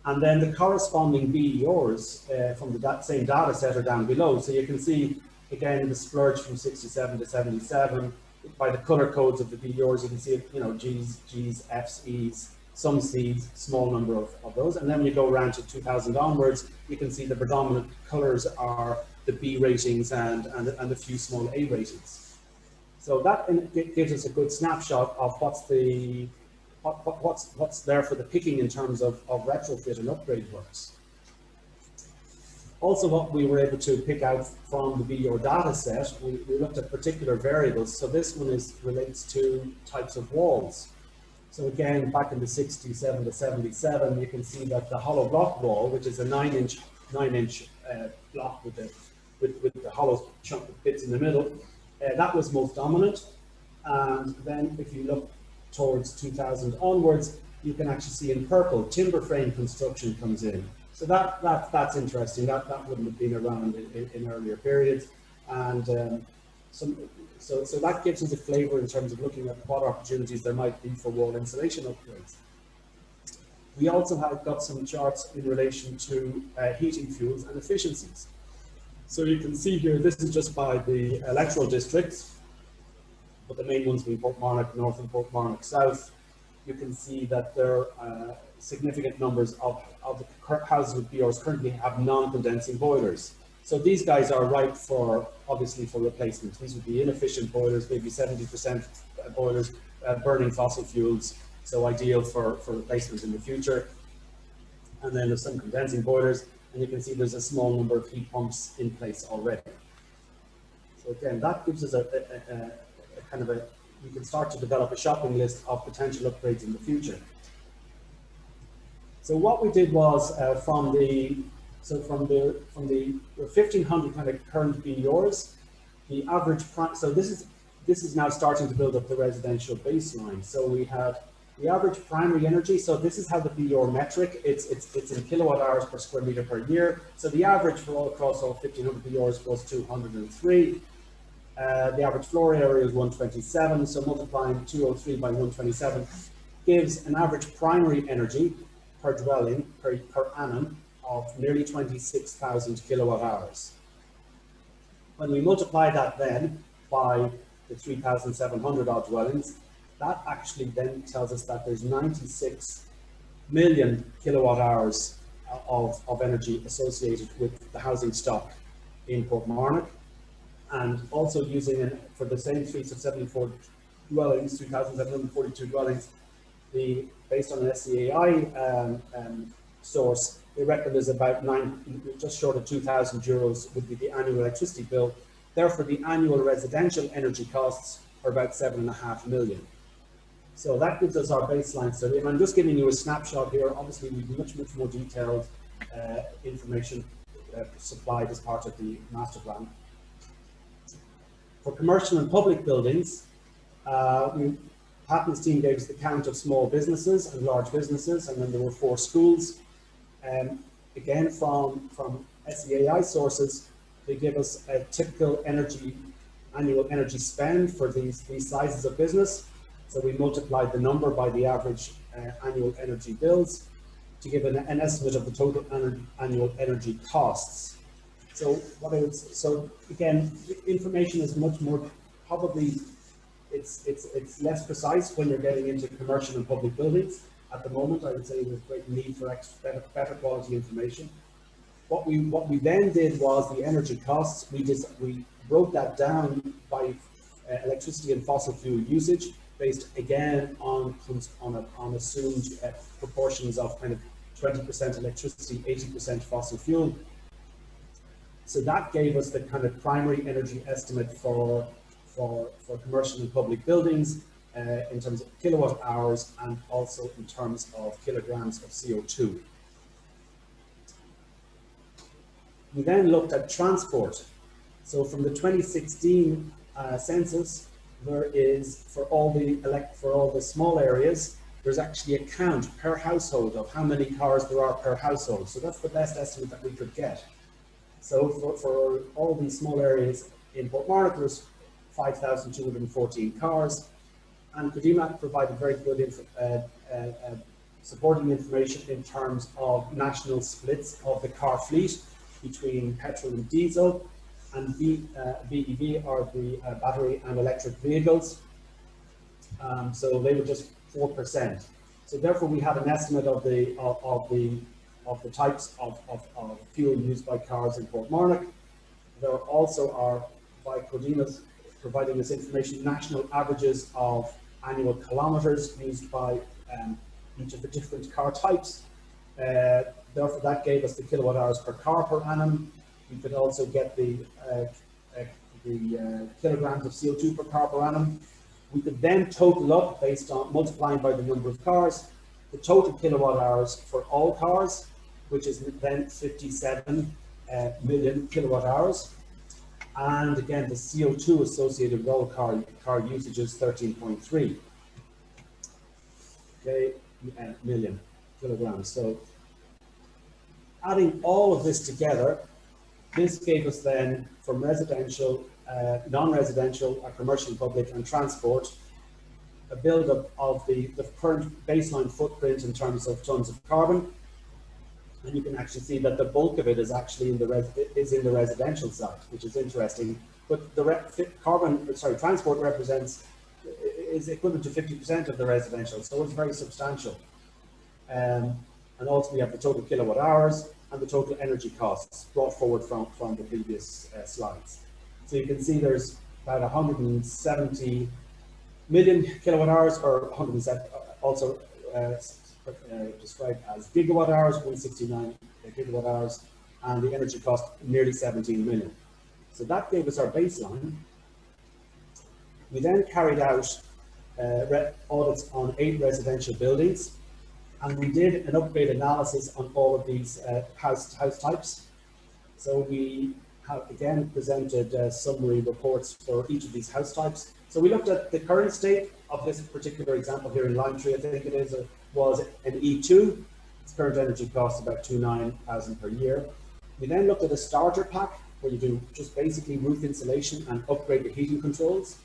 And then the corresponding BEOs from that same data set are down below. So you can see, again, the splurge from 67 to 77. By the color codes of the BEOs, you can see, G's, F's, E's, some C's, small number of those. And then when you go around to 2000 onwards, you can see the predominant colors are the B ratings and a few small A ratings. So that gives us a good snapshot of what's there for the picking in terms of retrofit and upgrade works. Also, what we were able to pick out from the BEO data set, we looked at particular variables. So this one relates to types of walls. So again, back in the 67 to 77, you can see that the hollow block wall, which is a 9-inch block with the hollow chunk of bits in the middle, that was most dominant. And then if you look towards 2000 onwards, you can actually see in purple timber frame construction comes in. So that's interesting. That wouldn't have been around in earlier periods, and so that gives us a flavour in terms of looking at what opportunities there might be for wall insulation upgrades. We also have got some charts in relation to heating fuels and efficiencies. So you can see here, this is just by the electoral districts, but the main ones being Portmarnock North and Portmarnock South. You can see that there significant numbers of the houses with BRs currently have non-condensing boilers. So these guys are ripe for, obviously, for replacement. These would be inefficient boilers, maybe 70% boilers burning fossil fuels, so ideal for replacement in the future. And then there's some condensing boilers, and you can see there's a small number of heat pumps in place already. So again, that gives us a kind of a, we can start to develop a shopping list of potential upgrades in the future. So what we did was from the 1,500 kind of current BERs, the average price. So this is now starting to build up the residential baseline. So we had the average primary energy. So this is how the BER metric. It's in kilowatt hours per square meter per year. So the average for all across all 1,500 BERs was 203. The average floor area is 127. So multiplying 203 by 127 gives an average primary energy per dwelling per annum of nearly 26,000 kilowatt hours. When we multiply that then by the 3,700 odd dwellings, that actually then tells us that there's 96 million kilowatt hours of energy associated with the housing stock in Portmarnock. And also using, for the same 374 dwellings, 3,742 dwellings, based on an SCAI source, they reckon there's about just short of 2,000 euros would be the annual electricity bill. Therefore, the annual residential energy costs are about 7.5 million. So that gives us our baseline study. And I'm just giving you a snapshot here. Obviously, we need much more detailed information supplied as part of the master plan. For commercial and public buildings, Patton's team gave us the count of small businesses and large businesses, and then there were 4 schools. Again, from SEAI sources, they give us a typical annual energy spend for these sizes of business. So we multiplied the number by the average annual energy bills to give an estimate of the total annual energy costs. So again, information is much more probably. It's less precise when you're getting into commercial and public buildings. At the moment, I would say there's great need for better quality information. What we then did was the energy costs. We broke that down by electricity and fossil fuel usage, based again on assumed proportions of kind of 20% electricity, 80% fossil fuel. So that gave us the kind of primary energy estimate for commercial and public buildings in terms of kilowatt hours and also in terms of kilograms of CO2. We then looked at transport. So from the 2016 census, there is for all the small areas, there's actually a count per household of how many cars there are per household. So that's the best estimate that we could get. So for all these small areas in Portmarnock, there's 5,214 cars, and Kadima provided very good supporting information in terms of national splits of the car fleet between petrol and diesel, and BEV are the battery and electric vehicles. So they were just 4%. So therefore, we have an estimate of the types of fuel used by cars in Portmarnock. There also are, by Codima's providing this information, national averages of annual kilometers used by each of the different car types. Therefore, that gave us the kilowatt hours per car per annum. We could also get the kilograms of CO2 per car per annum. We could then total up based on multiplying by the number of cars, the total kilowatt hours for all cars, which is then 57 million kilowatt hours. And again, the CO2 associated with all car usage is 13.3 million kilograms. So adding all of this together, this gave us then from residential, non-residential, commercial, public and transport, a build-up of the current baseline footprint in terms of tons of carbon. And you can actually see that the bulk of it is actually in the residential side, which is interesting. But the transport is equivalent to 50% of the residential, so it's very substantial. And also we have the total kilowatt hours and the total energy costs brought forward from the previous slides. So you can see there's about 170 million kilowatt hours, or 107, also described as gigawatt hours, 169 gigawatt hours, and the energy cost nearly 17 million. So that gave us our baseline. We then carried out audits on 8 residential buildings, and we did an upgrade analysis on all of these house types. So we have again presented summary reports for each of these house types. So we looked at the current state of this particular example here in Limetree, I think it is, was an E2. Its current energy cost is about 29,000 per year. We then looked at a starter pack where you do just basically roof insulation and upgrade the heating controls.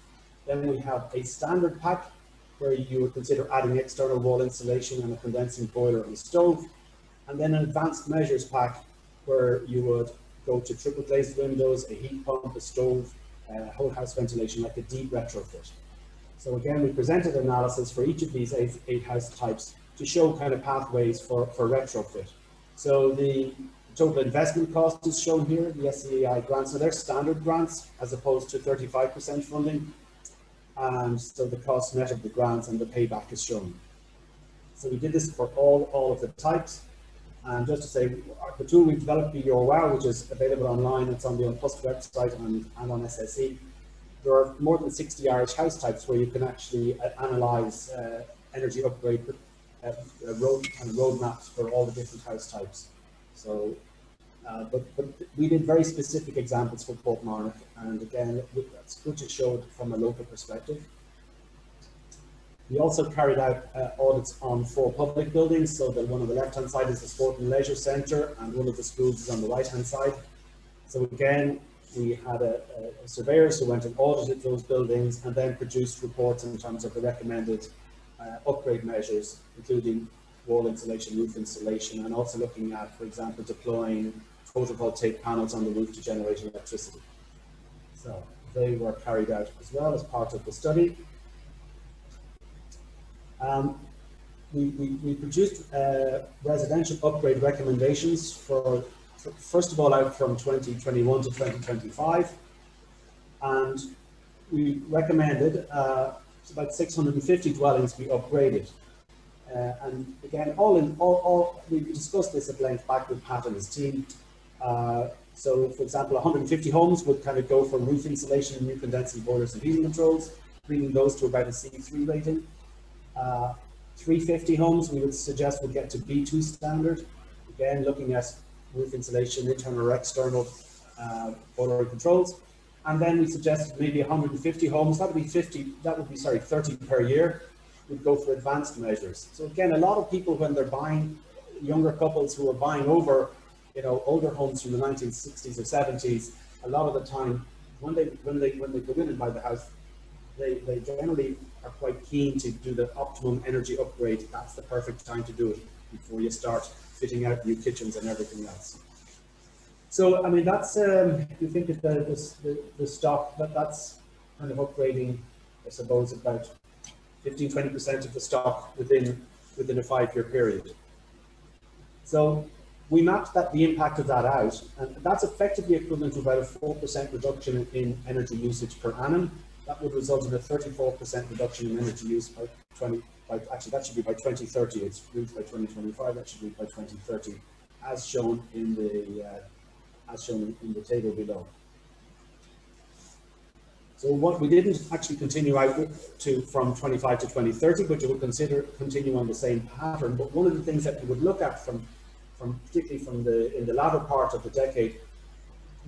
Then we have a standard pack where you would consider adding external wall insulation and a condensing boiler and stove. And then an advanced measures pack where you would go to triple glazed windows, a heat pump, a stove, whole house ventilation, like a deep retrofit. So again, we presented analysis for each of these eight house types to show kind of pathways for retrofit. So the total investment cost is shown here, the SCAI grants. So they're standard grants as opposed to 35% funding. And so the cost net of the grants and the payback is shown. So we did this for all of the types. And just to say, the tool we've developed, Be Your Wow, which is available online, it's on the Unpust website and on SSE. There are more than 60 Irish house types where you can actually analyse energy upgrade roadmaps for all the different house types. So, but we did very specific examples for Portmarnock, and again, it's good to show it from a local perspective. We also carried out audits on 4 public buildings. So the one on the left-hand side is the Sport and Leisure Centre, and one of the schools is on the right-hand side. So again, we had surveyors who went and audited those buildings and then produced reports in terms of the recommended upgrade measures, including wall insulation, roof insulation, and also looking at, for example, deploying photovoltaic panels on the roof to generate electricity. So they were carried out as well as part of the study. We produced residential upgrade recommendations for, first of all, out from 2021 to 2025, and we recommended about 650 dwellings be upgraded. And again, we discussed this at length back with Pat and his team. So, for example, 150 homes would kind of go for roof insulation, new condensing boilers and heating controls, bringing those to about a C3 rating. 350 homes we would suggest would get to B2 standard. Again, looking at roof insulation, internal or external boiler controls. And then we suggested maybe 150 homes, that would be 30 per year, would go for advanced measures. So again, a lot of people, when they're buying, younger couples who are buying over, older homes from the 1960s or 70s, a lot of the time, when they go in and buy the house, they generally are quite keen to do the optimum energy upgrade. That's the perfect time to do it before you start fitting out new kitchens and everything else. So, I mean, that's, you think of the stock, that's kind of upgrading, I suppose, about 15–20% of the stock within a 5-year period. So we mapped the impact of that out, and that's effectively equivalent to about a 4% reduction in energy usage per annum. That would result in a 34% reduction in energy use actually that should be by 2030. It's reached by 2025. That should be by 2030, as shown in the table below. So what we didn't actually continue out from 25 to 2030, but you would continue on the same pattern. But one of the things that you would look at particularly in the latter part of the decade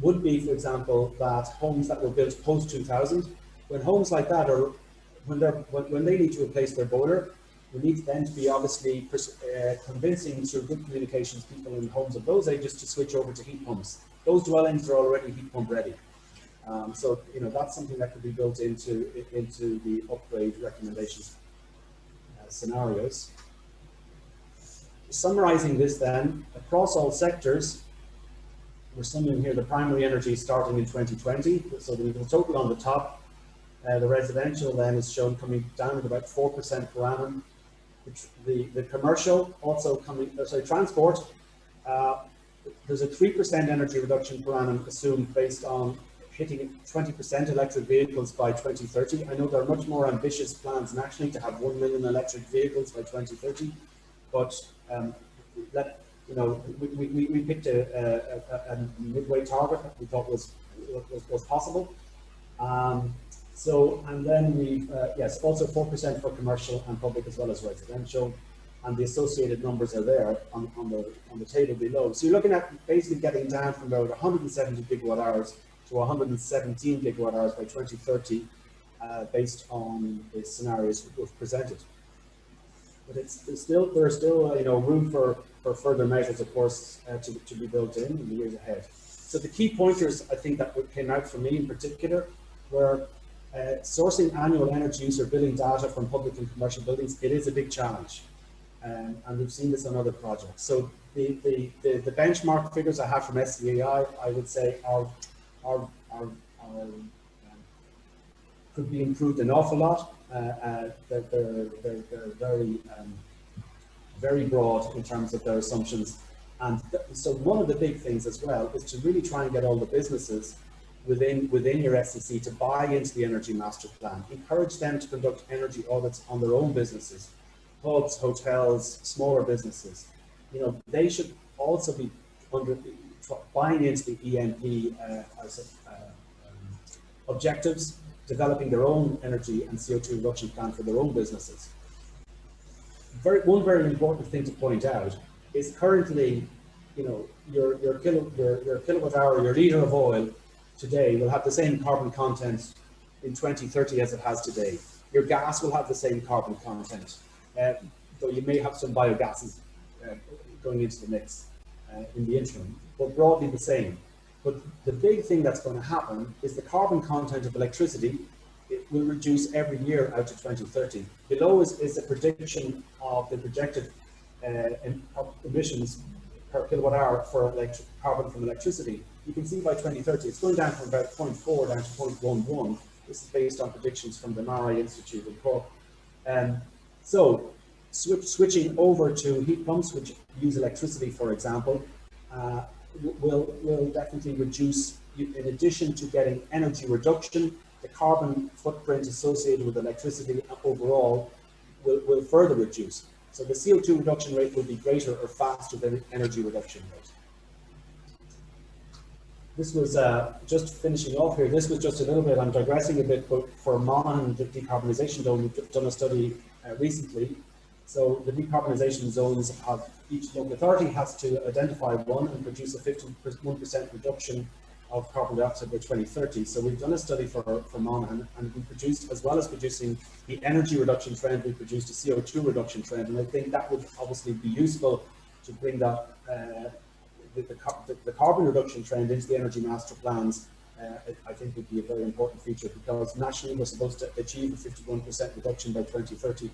would be, for example, that homes that were built post 2000. When homes like that are, when they need to replace their boiler, we need them to be obviously convincing through good communications people in homes of those ages to switch over to heat pumps. Those dwellings are already heat pump ready. So that's something that could be built into the upgrade recommendations scenarios. Summarizing this then, across all sectors, we're summing here the primary energy starting in 2020. So the total on the top. The residential then is shown coming down at about 4% per annum. The commercial also coming, sorry, transport, there's a 3% energy reduction per annum assumed based on hitting 20% electric vehicles by 2030. I know there are much more ambitious plans nationally to have 1 million electric vehicles by 2030, but we picked a midway target that we thought was possible. And then we've, yes, also 4% for commercial and public as well as residential, and the associated numbers are there on the table below. So you're looking at basically getting down from about 170 gigawatt hours to 117 gigawatt hours by 2030, based on the scenarios we've presented. But there's still room for further measures, of course, to be built in the years ahead. So the key pointers, I think, that came out for me in particular were sourcing annual energy use or billing data from public and commercial buildings. It is a big challenge, and we've seen this on other projects. So the benchmark figures I have from SCAI, I would say, could be improved an awful lot. They're very broad in terms of their assumptions, and so one of the big things as well is to really try and get all the businesses within your SEC to buy into the energy master plan. Encourage them to conduct energy audits on their own businesses, pubs, hotels, smaller businesses. They should also be buying into the EMP objectives, developing their own energy and CO2 reduction plan for their own businesses. One very important thing to point out is currently, your kilowatt hour, your litre of oil today will have the same carbon content in 2030 as it has today. Your gas will have the same carbon content, though you may have some biogases going into the mix in the interim, but broadly the same. But the big thing that's going to happen is the carbon content of electricity, it will reduce every year out to 2030. Below is a prediction of the projected emissions per kilowatt hour for carbon from electricity. You can see by 2030 it's going down from about 0.4 down to 0.11. This is based on predictions from the Murray Institute in Cork. So switching over to heat pumps, which use electricity, for example, will definitely reduce, in addition to getting energy reduction, the carbon footprint associated with electricity overall will further reduce. So the CO2 reduction rate will be greater or faster than the energy reduction rate. This was just finishing off here. This was just a little bit, I'm digressing a bit, but for Monaghan Decarbonization Zone, we've done a study recently. So the decarbonization zones have, each local authority has to identify one and produce a 51% reduction of carbon dioxide by 2030. So we've done a study for Monaghan, and we produced, as well as producing the energy reduction trend, we produced a CO2 reduction trend. And I think that would obviously be useful to bring that the carbon reduction trend into the energy master plans. I think would be a very important feature, because nationally we're supposed to achieve a 51% reduction by 2030.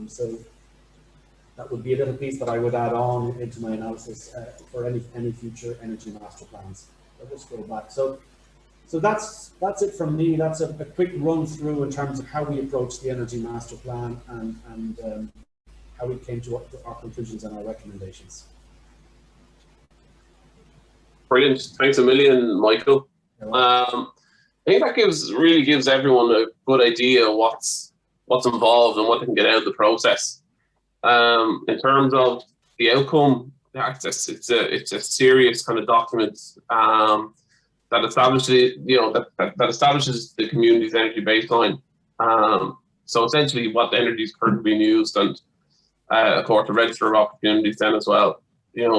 So that would be a little piece that I would add on into my analysis for any future energy master plans. I'll just go back. So that's it from me. That's a quick run through in terms of how we approach the energy master plan and how we came to our conclusions and our recommendations. Brilliant. Thanks a million, Michael. I think that really gives everyone a good idea of what's involved and what they can get out of the process. In terms of the outcome, it's a serious kind of document that establishes, that establishes the community's energy baseline. So essentially, what the energy is currently being used, and of course, a register of opportunities then as well.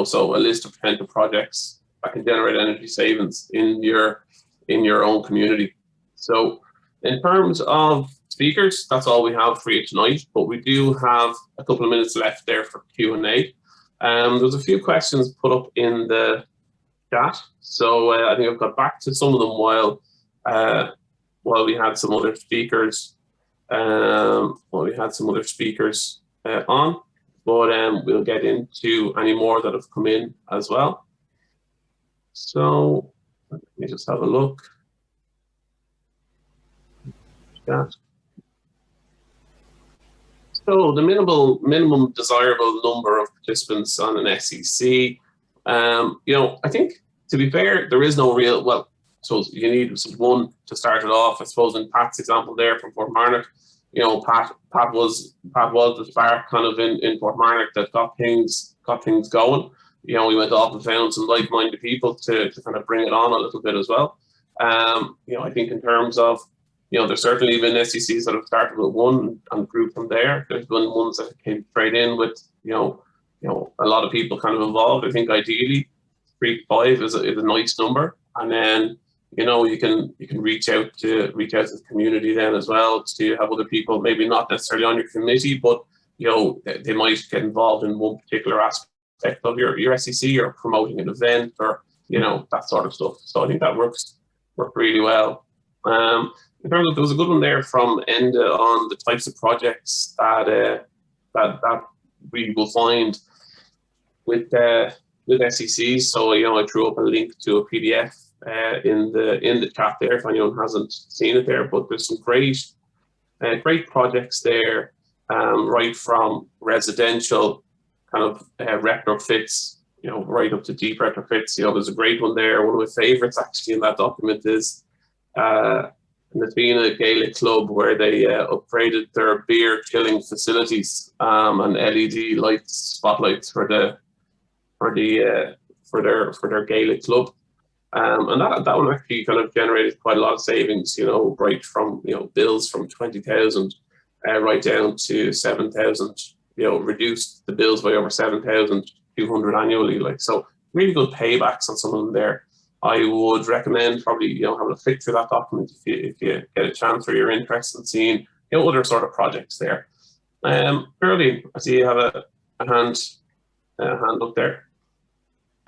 So a list of potential projects that can generate energy savings in your own community. So in terms of speakers, that's all we have for you tonight, but we do have a couple of minutes left there for Q&A. There's a few questions put up in the chat, so I think I've got back to some of them while we had some other speakers on, but we'll get into any more that have come in as well. So let me just have a look. Yeah. So the minimum desirable number of participants on an SEC, I think, to be fair, there is no real, well, so you need one to start it off. I suppose in Pat's example there from Portmarnock, Pat was the spark kind of in Portmarnock that got things going. We went off and found some like-minded people to kind of bring it on a little bit as well. I think in terms of, there's certainly been SECs that have started with one and grew from there. There's been ones that came straight in with, a lot of people kind of involved. I think ideally 3 to 5 is a nice number. And then, you can reach out to the community then as well to have other people, maybe not necessarily on your committee, but, they might get involved in one particular aspect of your SEC or promoting an event or, that sort of stuff. So I think that worked really well. In terms of, there was a good one there from Enda on the types of projects that we will find with SECs. So I threw up a link to a PDF in the chat there if anyone hasn't seen it there. But there's some great projects there, right from residential kind of retrofits, right up to deep retrofits. There's a great one there. One of my favourites actually in that document is Nathina Gaelic Club, where they upgraded their beer chilling facilities and LED lights, spotlights for their Gaelic Club, and that one actually kind of generated quite a lot of savings. Right from bills from 20,000 right down to 7,000. Reduced the bills by over 7,200 annually. So really good paybacks on some of them there. I would recommend probably having a flick through that document if you get a chance or you're interested in seeing other sort of projects there. Early, I see you have a hand up there.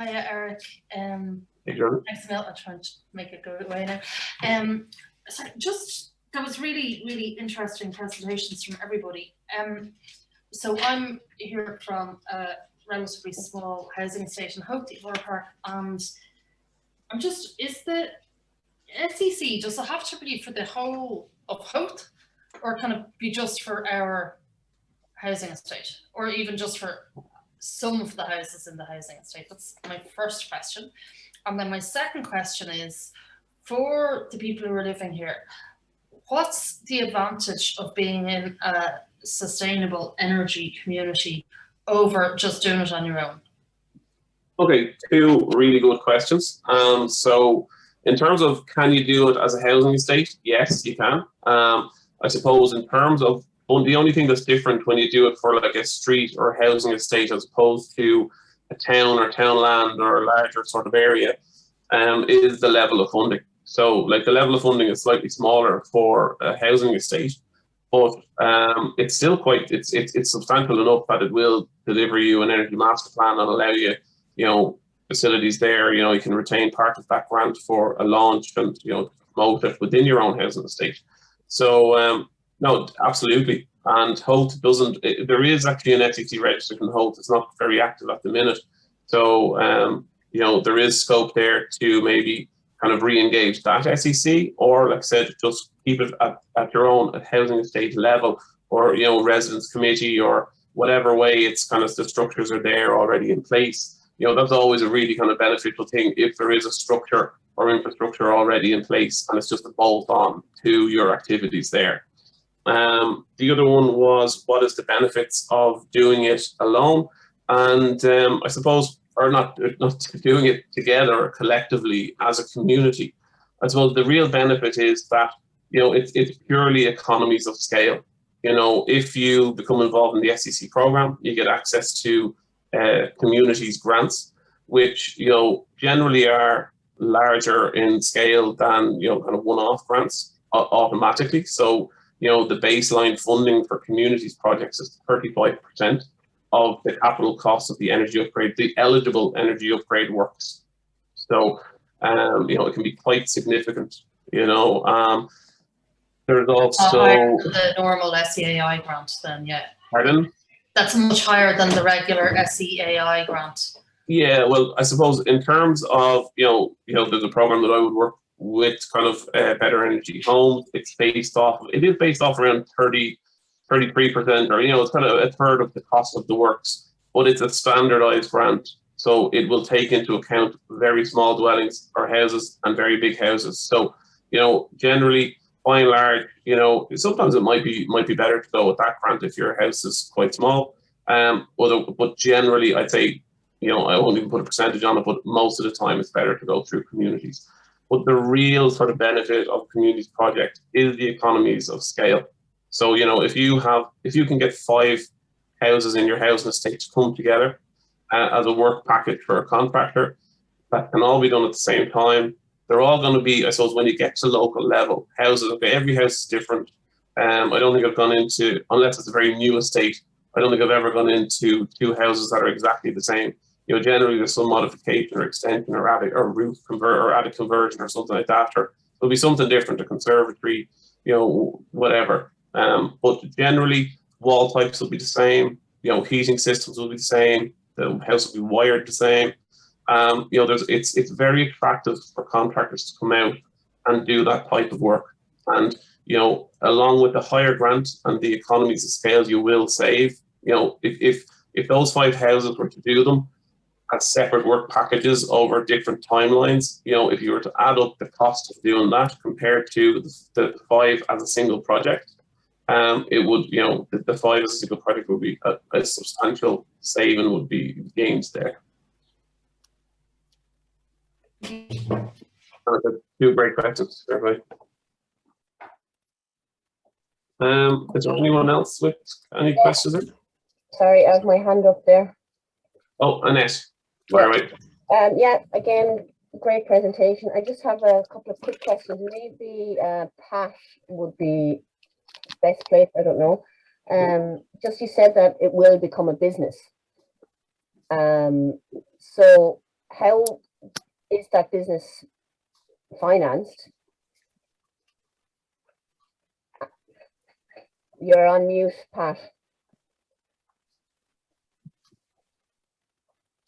Hiya, Eric. Thanks a million. I'm trying to make it go away now. So there was really, really interesting presentations from everybody. So I'm here from a relatively small housing estate in Hope, the Borough Park, and is the SEC, does it have to be for the whole of Hope, or can it be just for our housing estate, or even just for some of the houses in the housing estate? That's my first question. And then my second question is, for the people who are living here, what's the advantage of being in a sustainable energy community over just doing it on your own? Okay, 2 really good questions. So in terms of can you do it as a housing estate? Yes, you can. I suppose in terms of the only thing that's different when you do it for like a street or housing estate as opposed to a town or townland or a larger sort of area is the level of funding. So like the level of funding is slightly smaller for a housing estate, but it's still it's substantial enough that it will deliver you an energy master plan and allow you facilities there. You can retain part of that grant for a launch and promote it within your own housing estate. So no, absolutely. And Holt doesn't. There is actually an SEC register in Holt. It's not very active at the minute. So there is scope there to maybe kind of re-engage that SEC, or like I said, just keep it at your own housing estate level, or residents committee, or whatever way it's kind of the structures are there already in place. That's always a really kind of beneficial thing if there is a structure or infrastructure already in place and it's just a bolt on to your activities there. The other one was, what is the benefits of doing it alone? And I suppose, or not doing it together or collectively as a community. I suppose the real benefit is that, it's purely economies of scale. If you become involved in the SEC program, you get access to communities grants, which generally are larger in scale than kind of one-off grants automatically. So the baseline funding for communities projects is 35% of the capital cost of the energy upgrade, the eligible energy upgrade works. So it can be quite significant. There's also the normal SEAI grant then, yeah. Pardon? That's much higher than the regular SEAI grant. Yeah, well, I suppose in terms of, there's a program that I would work with, kind of Better Energy Homes. It is based off around 33%, or, you know, it's kind of a third of the cost of the works, but it's a standardized grant. So it will take into account very small dwellings or houses and very big houses. So, you know, generally, by and large, you know, sometimes it might be better to go with that grant if your house is quite small. But generally, I'd say, you know, I won't even put a percentage on it, but most of the time it's better to go through communities. But the real sort of benefit of communities project is the economies of scale. So, you know, if you can get 5 houses in your housing estate to come together as a work package for a contractor, that can all be done at the same time. They're all going to be, I suppose, when you get to local level, houses, okay, every house is different. I don't think I've gone into, unless it's a very new estate, I don't think I've ever gone into 2 houses that are exactly the same. You know, generally there's some modification or extension or attic or roof convert or attic conversion or something like that, or there'll be something different, a conservatory, you know, whatever. But generally, wall types will be the same. You know, heating systems will be the same. The house will be wired the same. You know, it's very attractive for contractors to come out and do that type of work. And, you know, along with the higher grant and the economies of scale you will save, you know, if those 5 houses were to do them as separate work packages over different timelines, you know, if you were to add up the cost of doing that compared to the 5 as a single project, it would, you know, the 5 as a single project would be a substantial saving, would be gains there. 2 great questions, everybody. Is there anyone else with any questions? Sorry, I have my hand up there. Oh, Annette. Fire away. Yeah, again, great presentation. I just have a couple of quick questions. Maybe Pat would be best place, I don't know. Just you said that it will become a business. So how is that business financed? You're on mute, Pat.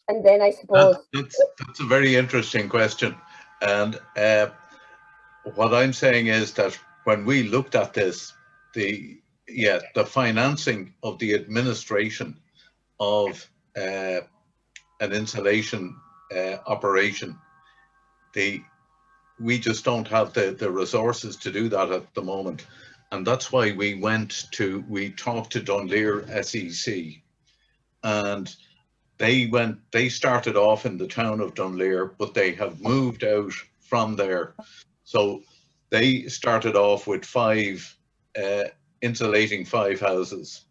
And then I suppose that's a very interesting question. And what I'm saying is that when we looked at this, the financing of the administration of an insulation operation, we just don't have the resources to do that at the moment. And that's why we talked to Dunleer SEC, and they started off in the town of Dunleer, but they have moved out from there. So they started off with insulating 5 houses.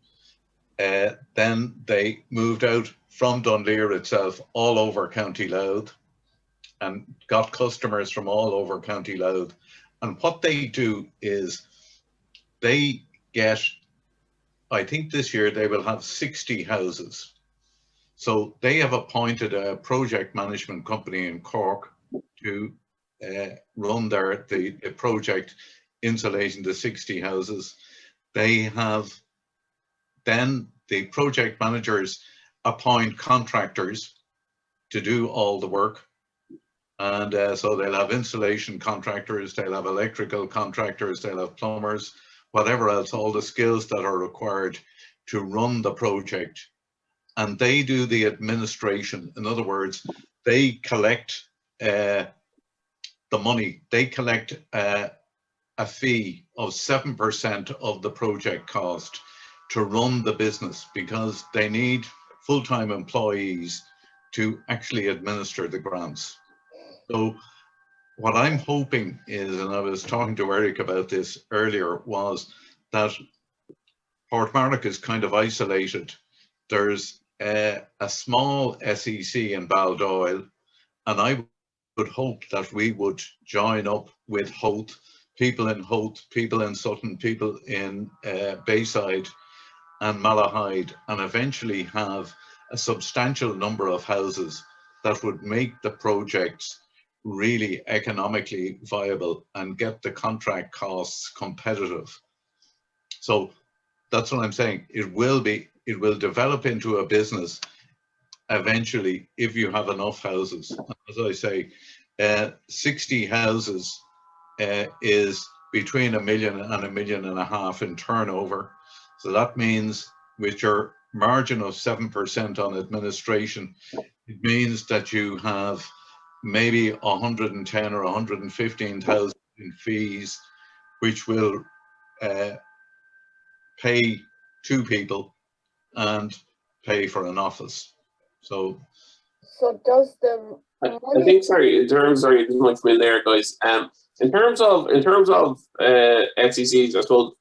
Then they moved out from Dunleer itself all over County Louth and got customers from all over County Louth. And what they do is they get, I think this year they will have 60 houses. So they have appointed a project management company in Cork to run the project insulating the 60 houses. They have then the project managers appoint contractors to do all the work. And so they'll have insulation contractors, they'll have electrical contractors, they'll have plumbers, whatever else, all the skills that are required to run the project. And they do the administration. In other words, they collect the money. They collect a fee of 7% of the project cost to run the business, because they need full-time employees to actually administer the grants. So what I'm hoping is, and I was talking to Eric about this earlier, was that Portmarnock is kind of isolated. There's a small SEC in Baldoyle, and I would hope that we would join up with Howth, people in Howth, people in Sutton, people in Bayside and Malahide, and eventually have a substantial number of houses that would make the projects really economically viable and get the contract costs competitive. So that's what I'm saying. It will develop into a business eventually if you have enough houses. As I say, 60 houses is between $1 million and $1.5 million in turnover. So that means with your margin of 7% on administration, it means that you have maybe 110 or 115,000 in fees, which will pay 2 people and pay for an office. So does the I think, sorry, in terms, sorry, this might come in there, guys. In terms of SECs, I suppose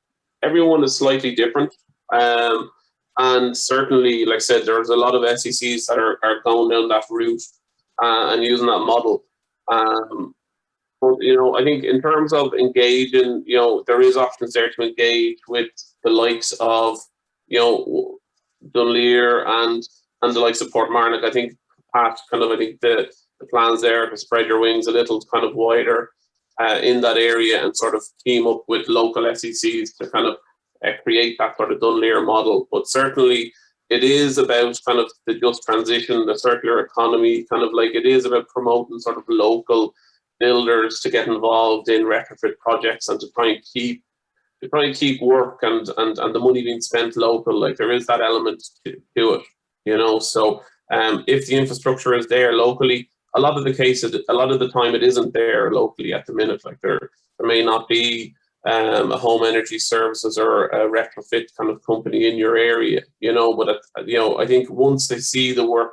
everyone is slightly different. And certainly, like I said, there's a lot of SECs that are going down that route and using that model. But, you know, I think in terms of engaging, you know, there is options there to engage with the likes of, you know, Dunleer and the likes of Portmarnock. I think Pat I think the plans there to spread your wings a little kind of wider in that area and sort of team up with local SECs to kind of create that sort of Dunleer model. But certainly it is about kind of the just transition, the circular economy, kind of like it is about promoting sort of local builders to get involved in retrofit projects and to try and keep work and the money being spent local. Like there is that element to it, you know. So if the infrastructure is there locally, a lot of the time it isn't there locally at the minute. Like there may not be a home energy services or a retrofit kind of company in your area, you know. But you know, I think once they see the work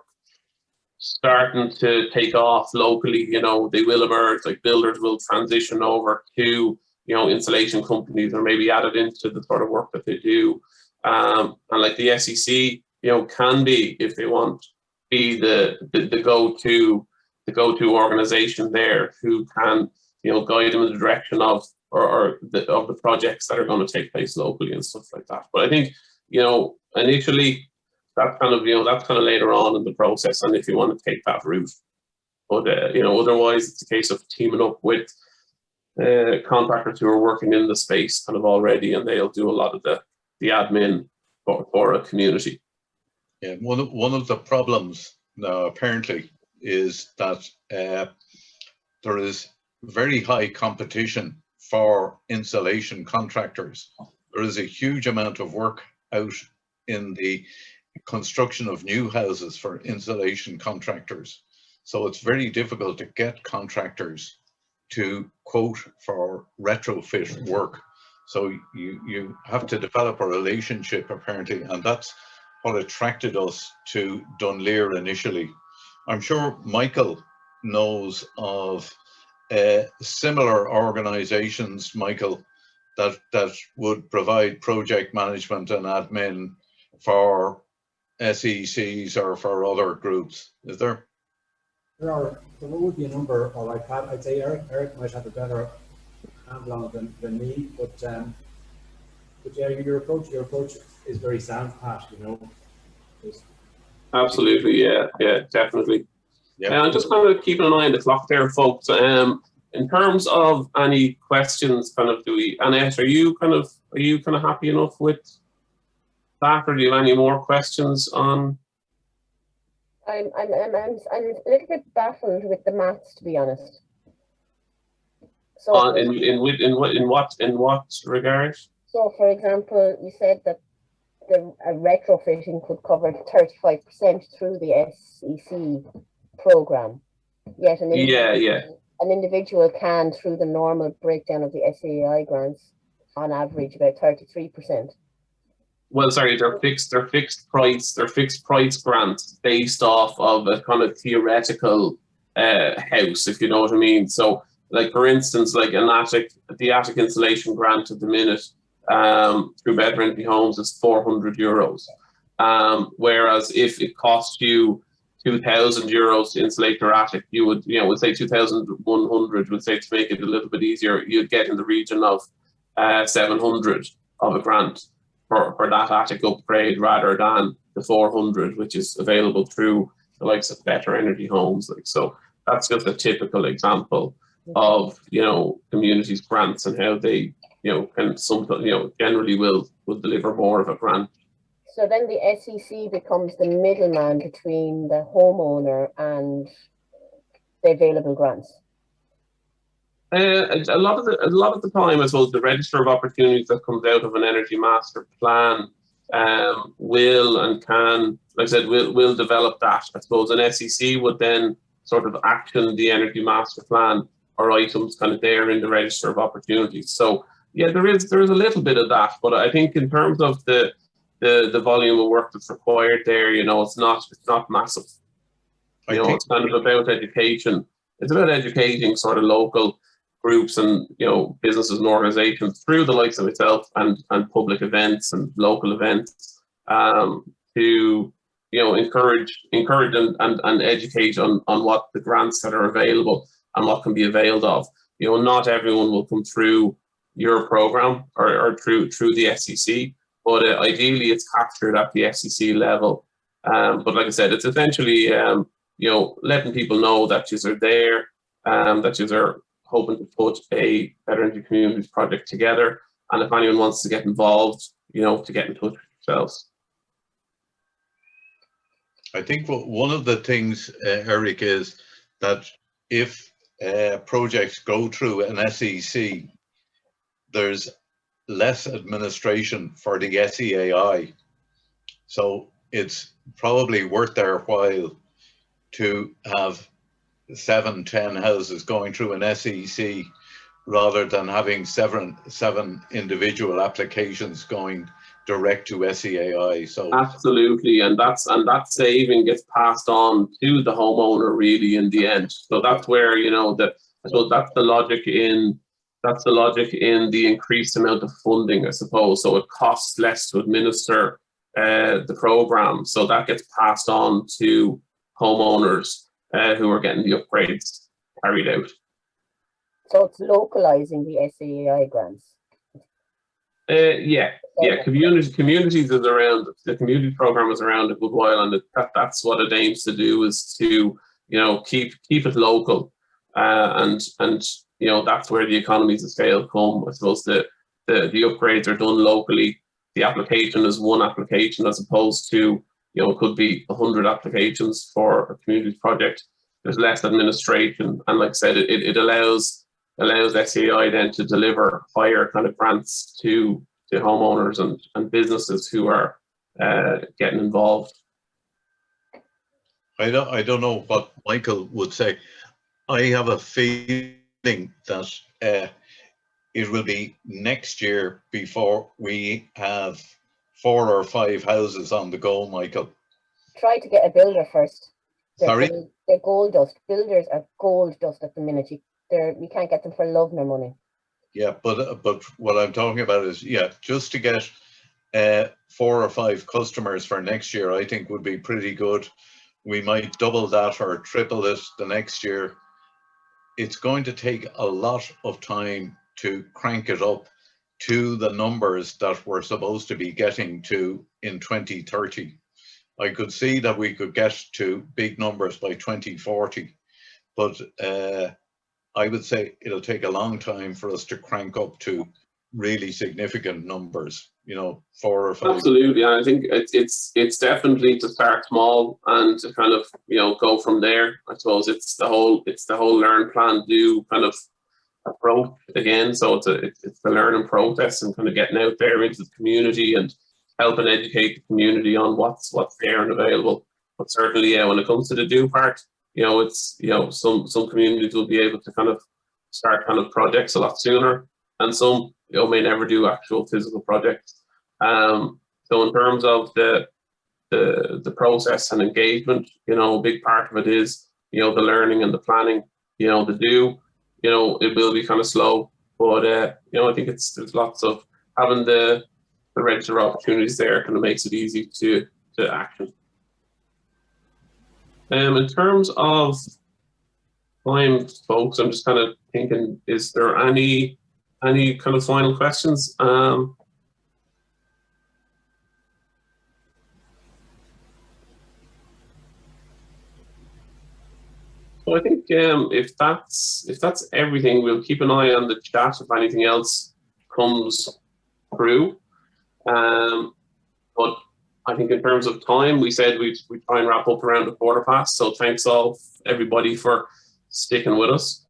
starting to take off locally, you know, they will emerge. Like builders will transition over to, you know, installation companies or maybe added into the sort of work that they do. And like the SEC, you know, can be, if they want, be the go-to organization there who can, you know, guide them in the direction of the projects that are going to take place locally and stuff like that. But I think, you know, initially that's kind of later on in the process, and if you want to take that route. But you know, otherwise it's a case of teaming up with contractors who are working in the space kind of already, and they'll do a lot of the admin for a community. Yeah, one of the problems now apparently is that there is very high competition for insulation contractors. There is a huge amount of work out in the construction of new houses for insulation contractors. So it's very difficult to get contractors to quote for retrofit work. So you have to develop a relationship apparently, and that's what attracted us to Dunleer initially. I'm sure Michael knows of similar organizations, Michael, that would provide project management and admin for SECs or for other groups. Is there? There would be a number, or I'd say Eric might have a better handle on it than me, but yeah, your approach is very sound, Pat, you know. Absolutely, yeah, definitely. Yeah, I'm just kind of keeping an eye on the clock there, folks. In terms of any questions, kind of, Annette, are you kind of happy enough with that, or do you have any more questions on? I'm a little bit baffled with the maths, to be honest. So in what regard? So, for example, you said that a retrofitting could cover 35% through the SEC program. Yet an individual can, through the normal breakdown of the SEI grants, on average about 33%. Well, sorry, they're fixed price grants based off of a kind of theoretical house, if you know what I mean. So, like for instance, like the attic insulation grant at the minute through Better Energy Homes is €400. Whereas if it cost you €2,000 to insulate your attic, you would say 2,100, would say, to make it a little bit easier, you'd get in the region of 700 of a grant for that attic upgrade rather than the 400, which is available through the likes of Better Energy Homes. Like, so that's just a typical example of, you know, communities' grants and how they, you know, can generally will deliver more of a grant. So then the SEC becomes the middleman between the homeowner and the available grants. A lot of the time, I suppose, the register of opportunities that comes out of an energy master plan will and can, like I said, will develop that. I suppose an SEC would then sort of action the energy master plan or items kind of there in the register of opportunities. So yeah, there is a little bit of that, but I think in terms of the volume of work that's required there, you know, it's not massive. You know, it's kind of about education. It's about educating sort of local groups and, you know, businesses and organizations through the likes of itself and public events and local events to, you know, encourage and educate on what the grants that are available and what can be availed of. You know, not everyone will come through your program or through the SEC, but ideally it's captured at the SEC level. But like I said, it's essentially, you know, letting people know that you are there, that you are hoping to put a Better Energy Communities project together. And if anyone wants to get involved, you know, to get in touch with yourselves. I think one of the things, Eric, is that if projects go through an SEC, there's less administration for the SEAI. So it's probably worth their while to have 7-10 houses going through an SEC rather than having seven individual applications going direct to SEAI. So absolutely, and that saving gets passed on to the homeowner really in the end. So that's where, you know, I suppose that's the logic in the increased amount of funding, I suppose. So it costs less to administer the program, so that gets passed on to homeowners who are getting the upgrades carried out. So it's localizing the SEAI grants. Yeah. Communities is around. The community program is around a good while, and that's what it aims to do, is to, you know, keep it local, and you know, that's where the economies of scale come. I suppose the upgrades are done locally. The application is one application as opposed to, you know, it could be 100 applications for a community project. There's less administration, and like I said, it allows SEAI then to deliver higher kind of grants to homeowners and businesses who are getting involved. I don't know what Michael would say. I have a feeling that it will be next year before we have 4 or 5 houses on the go, Michael. Try to get a builder first. Sorry? They're gold dust. Builders are gold dust at the minute. You can't get them for love nor money. Yeah, but what I'm talking about is, yeah, just to get 4 or 5 customers for next year, I think would be pretty good. We might double that or triple it the next year. It's going to take a lot of time to crank it up to the numbers that we're supposed to be getting to in 2030. I could see that we could get to big numbers by 2040, but I would say it'll take a long time for us to crank up to really significant numbers, you know, 4 or 5. Absolutely, and I think it's definitely to start small and to kind of, you know, go from there. I suppose it's the whole learn, plan, do kind of approach again. So it's the learning process and kind of getting out there into the community and helping educate the community on what's there and available. But certainly, yeah, when it comes to the do part, you know, it's, you know, some communities will be able to kind of start kind of projects a lot sooner, and some, you know, may never do actual physical projects. So in terms of the process and engagement, you know, a big part of it is, you know, the learning and the planning. You know, the do, you know, it will be kind of slow, but you know, I think there's lots of having the register opportunities there kind of makes it easy to action. In terms of time, folks, I'm just kind of thinking, is there any kind of final questions? So I think if that's everything, we'll keep an eye on the chat if anything else comes through. But I think in terms of time, we said we'd try and wrap up around 1:15. So thanks everybody for sticking with us.